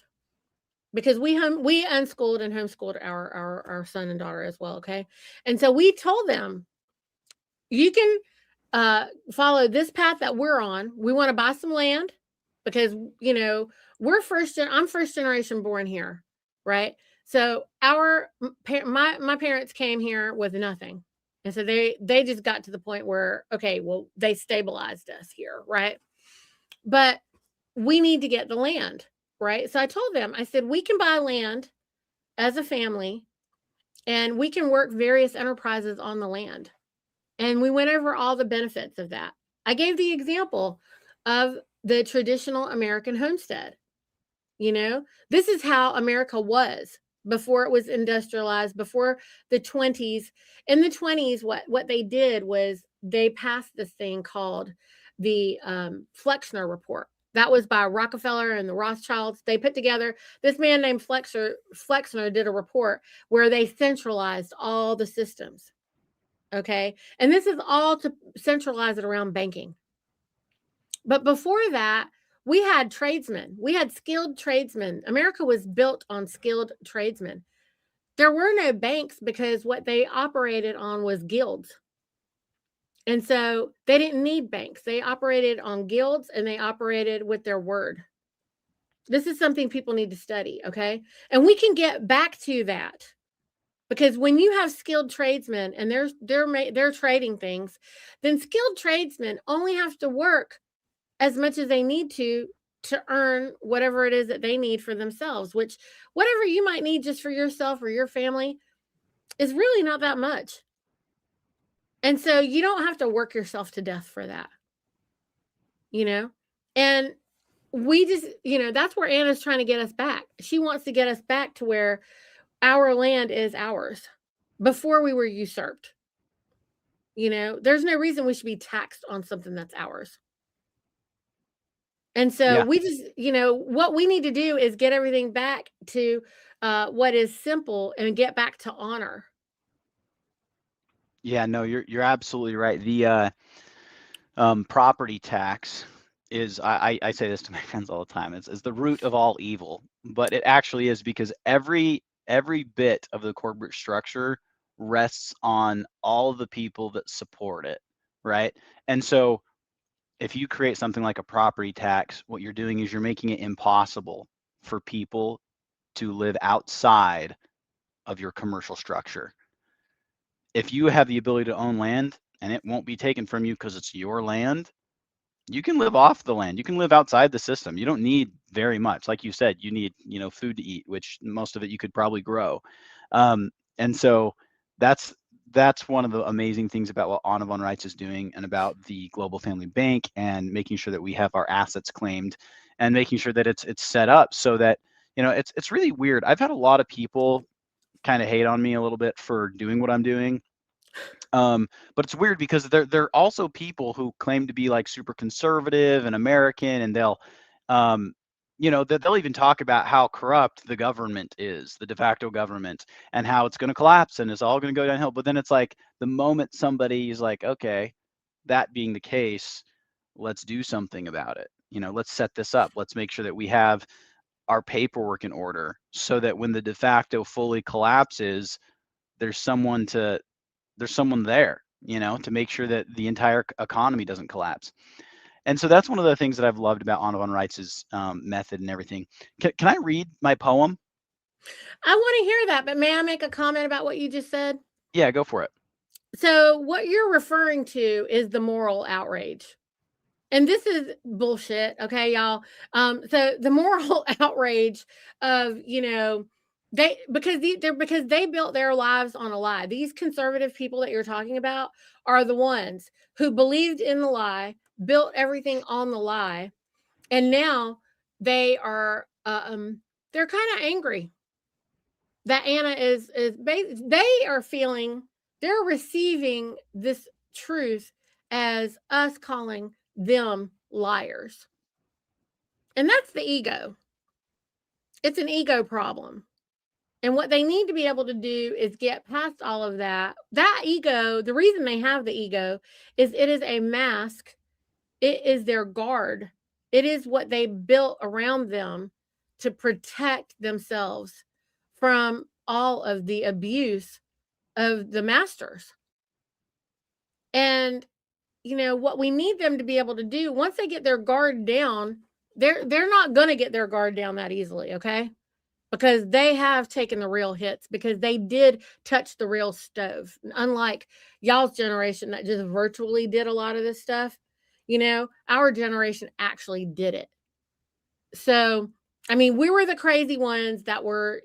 because we unschooled and homeschooled our son and daughter as well, okay? And so we told them, you can follow this path that we're on. We want to buy some land because, I'm first generation born here, right? So my parents came here with nothing. And so they just got to the point where, okay, well, they stabilized us here, right? But we need to get the land, right? So I told them, I said, we can buy land as a family and we can work various enterprises on the land. And we went over all the benefits of that. I gave the example of the traditional American homestead. This is how America was before it was industrialized, before the 20s. In the 20s, what they did was they passed this thing called the Flexner Report. That was by Rockefeller and the Rothschilds. They put together, this man named Flexner did a report where they centralized all the systems. Okay. And this is all to centralize it around banking. But before that, we had tradesmen. We had skilled tradesmen. America was built on skilled tradesmen. There were no banks because what they operated on was guilds. And so they didn't need banks. They operated on guilds and they operated with their word. This is something people need to study, okay? And we can get back to that. Because when you have skilled tradesmen and they're trading things, then skilled tradesmen only have to work as much as they need to earn whatever it is that they need for themselves, which whatever you might need just for yourself or your family is really not that much. And so you don't have to work yourself to death for that, And we just, that's where Anna's trying to get us back. She wants to get us back to where our land is ours before we were usurped. There's no reason we should be taxed on something that's ours. And so Yeah. we just, what we need to do is get everything back to what is simple and get back to honor. Yeah, no, you're absolutely right. The property tax is, I say this to my friends all the time, is the root of all evil, but it actually is, because every bit of the corporate structure rests on all of the people that support it, right? And so if you create something like a property tax, what you're doing is you're making it impossible for people to live outside of your commercial structure. If you have the ability to own land and it won't be taken from you because it's your land, you can live off the land. You can live outside the system. You don't need very much. Like you said, you need, food to eat, which most of it you could probably grow. And so that's one of the amazing things about what Audubon Rights is doing, and about the Global Family Bank, and making sure that we have our assets claimed, and making sure that it's set up so that, it's really weird. I've had a lot of people kind of hate on me a little bit for doing what I'm doing. But it's weird because they're also people who claim to be like super conservative and American, and um, they'll even talk about how corrupt the government is, the de facto government, and how it's going to collapse and it's all going to go downhill. But then it's like, the moment somebody is like, okay, that being the case, let's do something about it. Let's set this up. Let's make sure that we have our paperwork in order, so that when the de facto fully collapses, there's someone there, to make sure that the entire economy doesn't collapse. And so that's one of the things that I've loved about Audubon Wright's method and everything. Can I read my poem? I want to hear that, but may I make a comment about what you just said? Yeah, go for it. So, what you're referring to is the moral outrage. And this is bullshit, okay, y'all. So the moral outrage of, because they built their lives on a lie. These conservative people that you're talking about are the ones who believed in the lie, built everything on the lie, and now they are they're kind of angry that Anna they are feeling, they're receiving this truth as us calling them liars. And that's the ego. It's an ego problem. And what they need to be able to do is get past all of that. That ego, the reason they have the ego is it is a mask. It is their guard. It is what they built around them to protect themselves from all of the abuse of the masters. And what we need them to be able to do once they get their guard down, they're not going to get their guard down that easily, okay? Because they have taken the real hits because they did touch the real stove. Unlike y'all's generation that just virtually did a lot of this stuff, our generation actually did it. So, I mean, we were the crazy ones that were,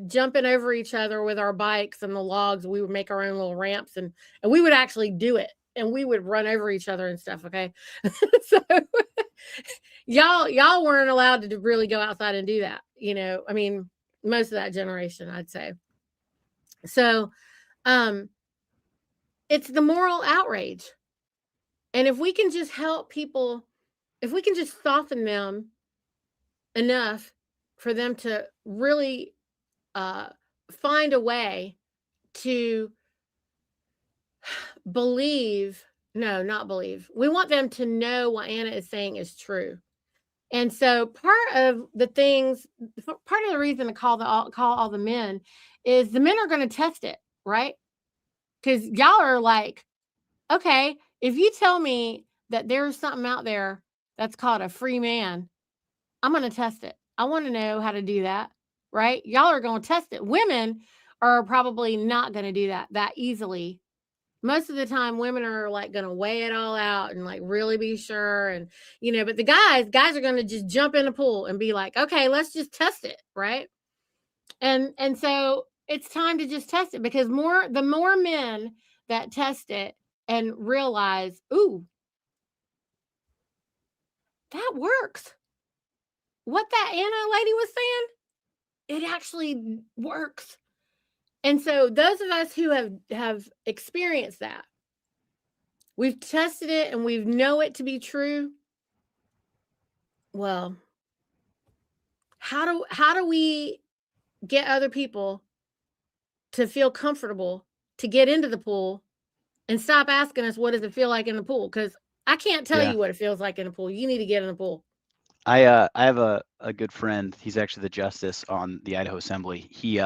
jumping over each other with our bikes and the logs. We would make our own little ramps and we would actually do it and we would run over each other and stuff. Okay. So y'all weren't allowed to really go outside and do that. I mean, most of that generation, I'd say. So, um, it's the moral outrage. And if we can just help people, if we can just soften them enough for them to really uh, find a way to believe, no, not believe. We want them to know what Anna is saying is true. And so part of the reason to call all the men is the men are going to test it, right? Because y'all are like, okay, if you tell me that there's something out there that's called a free man, I'm going to test it. I want to know how to do that, right? Y'all are going to test it. Women are probably not going to do that easily. Most of the time women are like going to weigh it all out and like really be sure and but the guys are going to just jump in the pool and be like, "Okay, let's just test it," right? And so it's time to just test it because the more men that test it and realize, "Ooh, that works." What that Anna lady was saying, it actually works. And so those of us who have experienced that, we've tested it and we know it to be true. Well, how do we get other people to feel comfortable to get into the pool and stop asking us what does it feel like in the pool? Because I can't tell Yeah. you what it feels like in the pool. You need to get in the pool. I have a good friend. He's actually the justice on the Idaho Assembly. He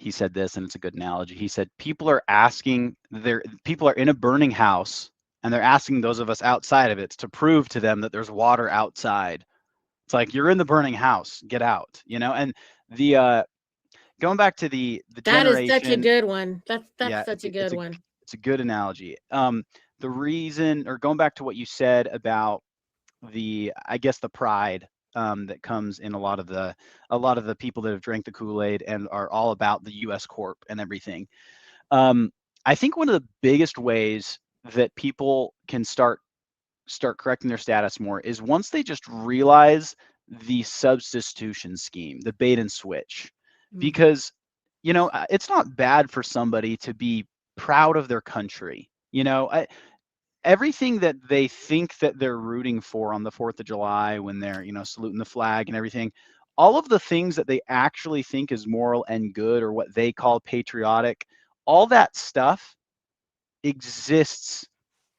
said this, and it's a good analogy. He said people are in a burning house, and they're asking those of us outside of it to prove to them that there's water outside. It's like you're in the burning house, get out, And the going back to the That is such a generation, good one. That's yeah, such a good one. it's a good analogy. The reason, or going back to what you said about I guess the pride that comes in a lot of the people that have drank the Kool-Aid and are all about the U.S. Corp and everything. Um, I think one of the biggest ways that people can start correcting their status more is once they just realize the substitution scheme, the bait and switch, Mm. because it's not bad for somebody to be proud of their country. Everything that they think that they're rooting for on the 4th of July when they're, saluting the flag and everything, all of the things that they actually think is moral and good or what they call patriotic, all that stuff exists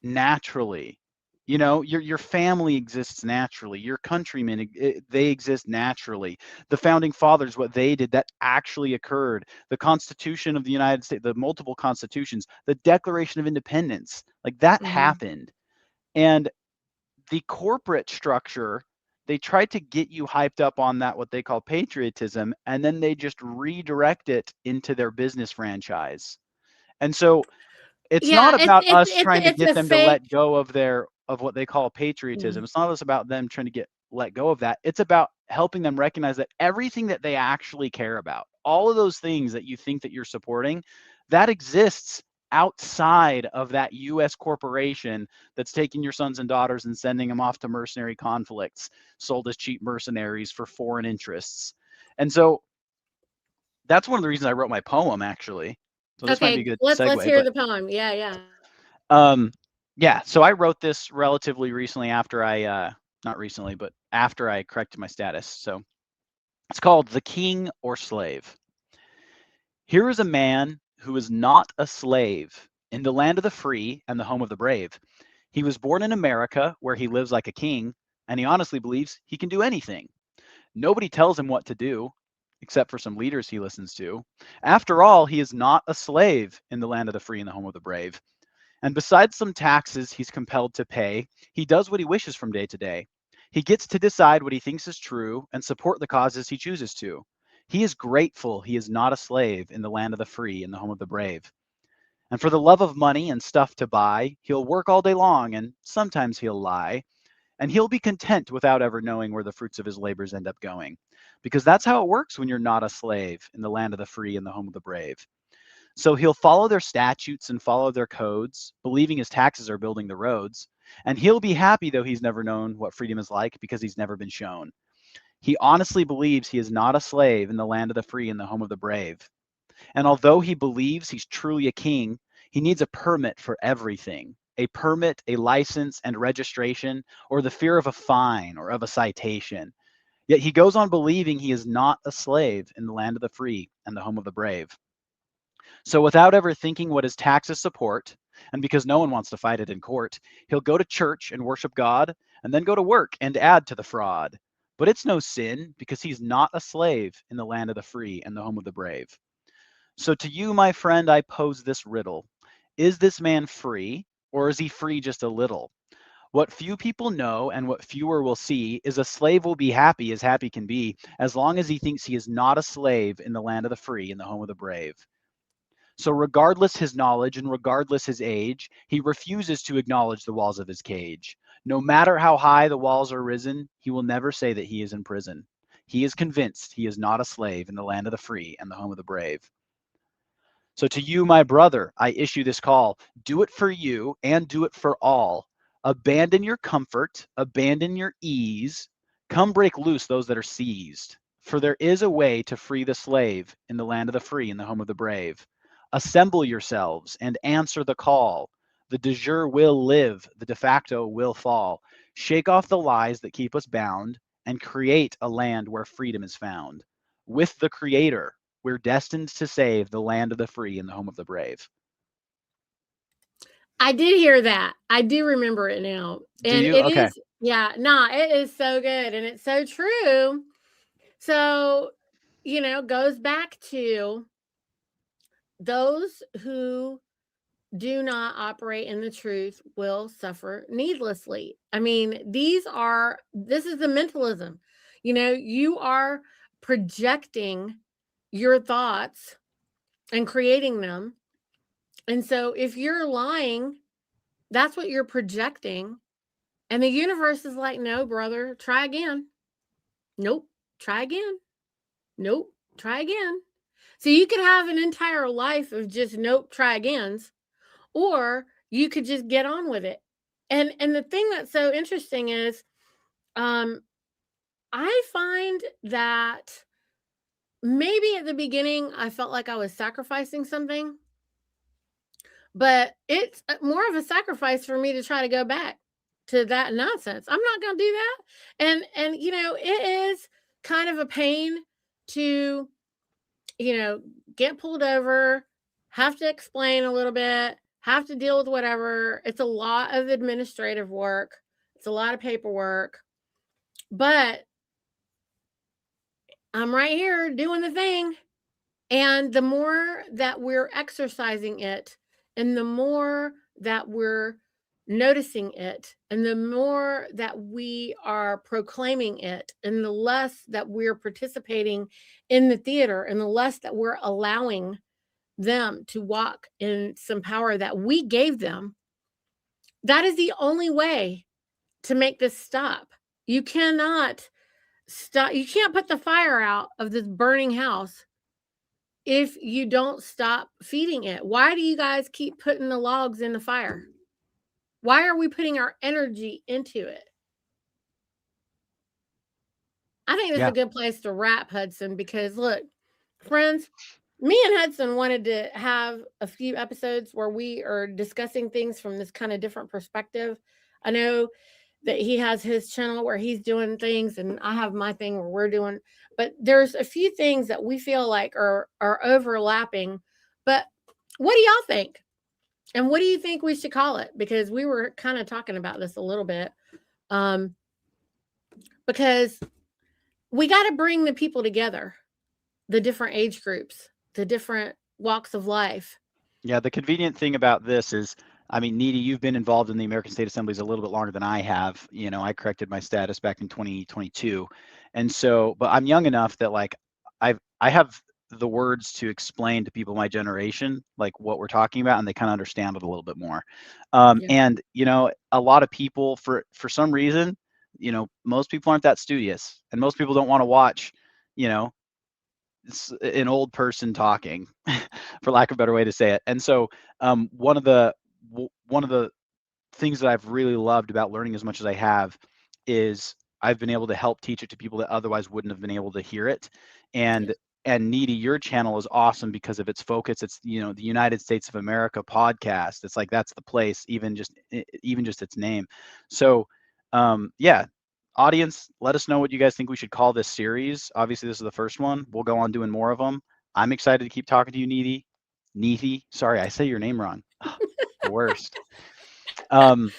naturally. Your family exists naturally. Your countrymen, they exist naturally. The founding fathers, what they did, that actually occurred. The Constitution of the United States, the multiple constitutions, the Declaration of Independence, like that Mhm. happened. And the corporate structure, they tried to get you hyped up on that, what they call patriotism, and then they just redirect it into their business franchise. And so it's Yeah, not it's about it's us it's trying to it's get a them to fake. let go of what they call patriotism. Mm. It's not about them trying to let go of that. It's about helping them recognize that everything that they actually care about, all of those things that you think that you're supporting, that exists outside of that US corporation that's taking your sons and daughters and sending them off to mercenary conflicts, sold as cheap mercenaries for foreign interests. And so that's one of the reasons I wrote my poem, actually. So this might be a Okay, good let's segue, hear but the poem. Yeah, yeah. um, yeah, so I wrote this relatively recently after not recently, but after I corrected my status. So it's called The King or Slave. Here is a man who is not a slave in the land of the free and the home of the brave. He was born in America where he lives like a king, and he honestly believes he can do anything. Nobody tells him what to do, except for some leaders he listens to. After all, he is not a slave in the land of the free and the home of the brave. And besides some taxes he's compelled to pay, he does what he wishes from day to day. He gets to decide what he thinks is true and support the causes he chooses to. He is grateful he is not a slave in the land of the free and the home of the brave. And for the love of money and stuff to buy, he'll work all day long and sometimes he'll lie. And he'll be content without ever knowing where the fruits of his labors end up going. Because that's how it works when you're not a slave in the land of the free and the home of the brave. So he'll follow their statutes and follow their codes, believing his taxes are building the roads. And he'll be happy, though he's never known what freedom is like because he's never been shown. He honestly believes he is not a slave in the land of the free and the home of the brave. And although he believes he's truly a king, he needs a permit for everything, a permit, a license, and registration, or the fear of a fine or of a citation. Yet he goes on believing he is not a slave in the land of the free and the home of the brave. So without ever thinking what his taxes support, and because no one wants to fight it in court, he'll go to church and worship God, and then go to work and add to the fraud. But it's no sin because he's not a slave in the land of the free and the home of the brave. So to you, my friend, I pose this riddle. Is this man free, or is he free just a little? What few people know and what fewer will see is a slave will be happy as happy can be, as long as he thinks he is not a slave in the land of the free and the home of the brave. So regardless his knowledge and regardless his age, he refuses to acknowledge the walls of his cage. No matter how high the walls are risen, he will never say that he is in prison. He is convinced he is not a slave in the land of the free and the home of the brave. So to you, my brother, I issue this call. Do it for you and do it for all. Abandon your comfort, abandon your ease. Come break loose those that are seized. For there is a way to free the slave in the land of the free and the home of the brave. Assemble yourselves and answer the call. The de jure will live, the de facto will fall. Shake off the lies that keep us bound and create a land where freedom is found. With the Creator, we're destined to save the land of the free and the home of the brave. I did hear that. I do remember it now. Do And you? it Okay. is, yeah, nah, it is so good and it's so true. So, goes back to those who do not operate in the truth will suffer needlessly. I mean, this is the mentalism. You are projecting your thoughts and creating them. And so if you're lying, that's what you're projecting. And the universe is like, no, brother, try again. Nope, try again. Nope, try again. So you could have an entire life of just nope, try agains, or you could just get on with it. And the thing that's so interesting is um I find that maybe at the beginning I felt like I was sacrificing something, but it's more of a sacrifice for me to try to go back to that nonsense. I'm not going to do that. And it is kind of a pain to get pulled over, have to explain a little bit, have to deal with whatever. It's a lot of administrative work. It's a lot of paperwork. But I'm right here doing the thing. And the more that we're exercising it, and the more that we're noticing it, and the more that we are proclaiming it, and the less that we're participating in the theater, and the less that we're allowing them to walk in some power that we gave them, that is the only way to make this stop. You cannot stop. You can't put the fire out of this burning house if you don't stop feeding it. Why do you guys keep putting the logs in the fire? Why are we putting our energy into it? I think this is Yeah. a good place to wrap, Hudson, because look, friends, me and Hudson wanted to have a few episodes where we are discussing things from this kind of different perspective. I know that he has his channel where he's doing things, and I have my thing where we're doing, but there's a few things that we feel like are overlapping. But what do y'all think? And what do you think we should call it? Because we were kind of talking about this a little bit. Because we got to bring the people together, the different age groups, the different walks of life. Yeah. The convenient thing about this is I mean, Needy, you've been involved in the American State Assemblies a little bit longer than I have. You know, I corrected my status back in 2022. And so, but I'm young enough that like I have the words to explain to people my generation, like what we're talking about, and they kind of understand it a little bit more. Yeah. And you know, a lot of people, for some reason, you know, most people aren't that studious, and most people don't want to watch, you know, an old person talking, for lack of a better way to say it. And so, one of the things that I've really loved about learning as much as I have is I've been able to help teach it to people that otherwise wouldn't have been able to hear it. Yeah. And Needy, your channel is awesome because of its focus. It's, you know, the United States of America podcast. It's like that's the place, even just its name. So yeah, audience, let us know what you guys think we should call this series. Obviously, this is the first one. We'll go on doing more of them. I'm excited to keep talking to you, Needy. Needy. Sorry, I say your name wrong. The worst. Um,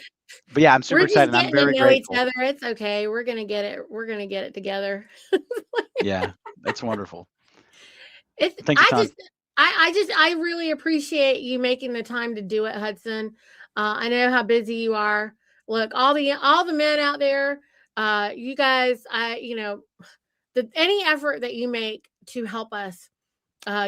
but yeah, I'm super We're just excited. I'm getting to very know each grateful. other. It's okay. We're gonna get it. We're gonna get it together. Yeah, that's wonderful. It's Thanks a ton. I really appreciate you making the time to do it, Hudson. I know how busy you are. Look, all the men out there, you guys, any effort that you make to help us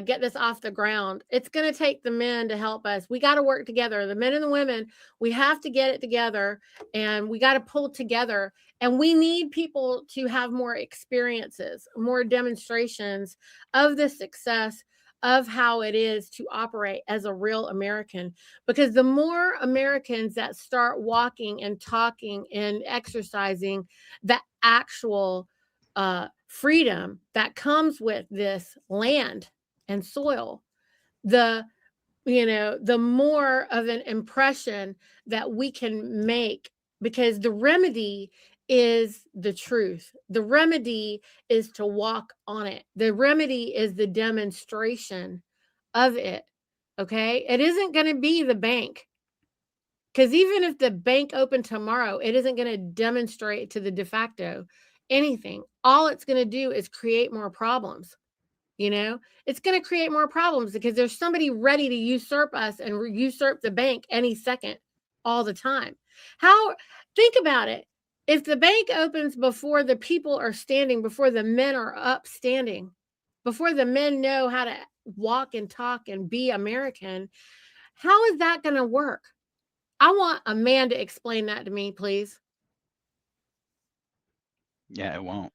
get this off the ground. It's going to take the men to help us. We got to work together. The men and the women, we have to get it together and we got to pull together. And we need people to have more experiences, more demonstrations of the success of how it is to operate as a real American. Because the more Americans that start walking and talking and exercising the actual freedom that comes with this land and soil, the the more of an impression that we can make, because the remedy is the truth. The remedy is to walk on it. The remedy is the demonstration of it. Okay, it isn't going to be the bank, because even if the bank opened tomorrow, it isn't going to demonstrate to the de facto anything. All it's going to do is create more problems. It's going to create more problems because there's somebody ready to usurp us and usurp the bank any second, all the time. How Think about it. If the bank opens before the people are standing, before the men are up standing, before the men know how to walk and talk and be American, how is that going to work? I want a man to explain that to me, please. Yeah, it won't.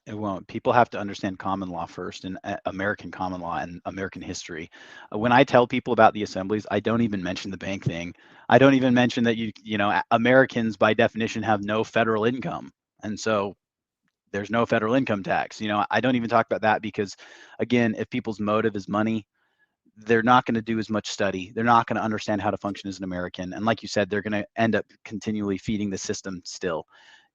It won't. People have to understand common law first, and American common law and American history. When I tell people about the assemblies, I don't even mention the bank thing. I don't even mention that Americans by definition have no federal income, and so there's no federal income tax. You know, I don't even talk about that because, again, if people's motive is money, they're not going to do as much study. They're not going to understand how to function as an American. And like you said, they're going to end up continually feeding the system still.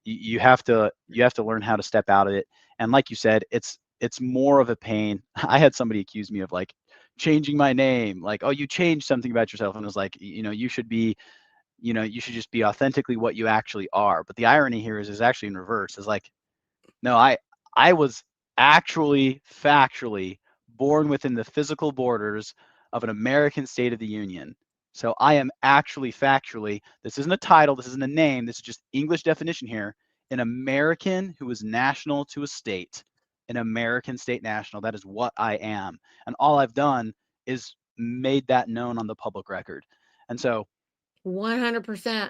You have to learn how to step out of it. And like you said, it's more of a pain. I had somebody accuse me of like changing my name, like, oh, you changed something about yourself. And I was like, you should just be authentically what you actually are. But the irony here is actually in reverse. Is like, no, I was actually factually born within the physical borders of an American state of the Union. So I am actually factually, this isn't a title, this isn't a name, this is just English definition here, an American who is national to a state, an American state national. That is what I am. And all I've done is made that known on the public record. And so, 100%.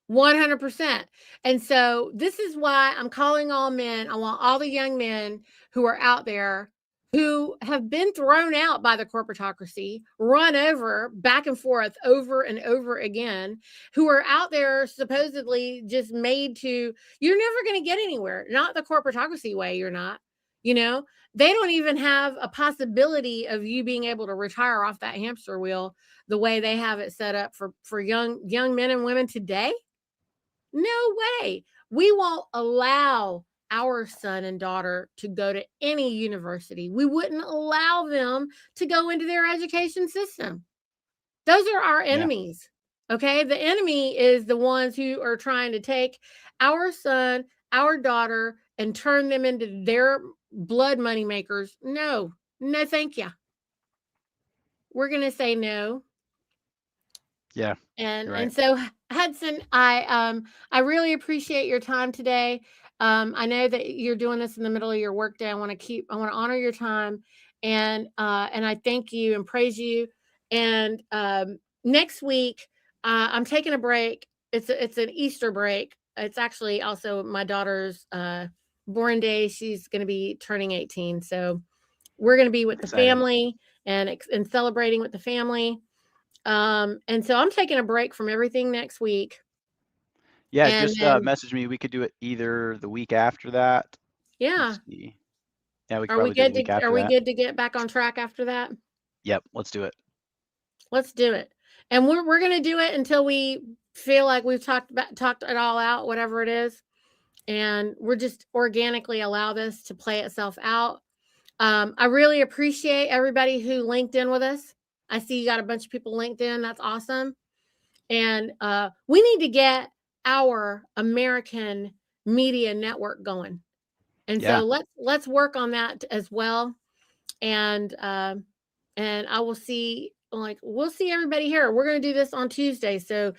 100%. And so this is why I'm calling all men. I want all the young men who are out there who have been thrown out by the corporatocracy, run over back and forth over and over again, who are out there supposedly just made to, you're never going to get anywhere. Not the corporatocracy way, you're not. You know, they don't even have a possibility of you being able to retire off that hamster wheel the way they have it set up for young men and women today. No way. We won't allow our son and daughter to go to any university. We wouldn't allow them to go into their education system. Those are our yeah. enemies. Okay? The enemy is the ones who are trying to take our son, our daughter, and turn them into their blood money makers. No, no, thank you. We're going to say no. Yeah, And you're right. and so Hudson, I really appreciate your time today. I know that you're doing this in the middle of your workday. I want to honor your time, and I thank you and praise you. And next week, I'm taking a break. It's an Easter break. It's actually also my daughter's born day. She's going to be turning 18, so we're going to be with the Exciting. family and celebrating with the family. And so I'm taking a break from everything next week. Yeah, And just then, message me. We could do it either the week after that. yeah, Let's see. Yeah, we could probably do it the week are after we that. good to get back on track after that? Yep, let's do it. Let's do it. And we're going to do it until we feel like we've talked it all out, whatever it is. And we're just organically allow this to play itself out. I really appreciate everybody who linked in with us. I see you got a bunch of people linked in. That's awesome. And we need to get our American media network going. And so Yeah. let's work on that as well. And I will see, like, we'll see everybody here. We're going to do this on Tuesday, so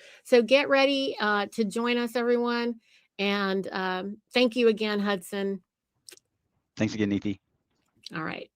get ready to join us, everyone. And thank you again, Hudson. Thanks again, Neethi. All right.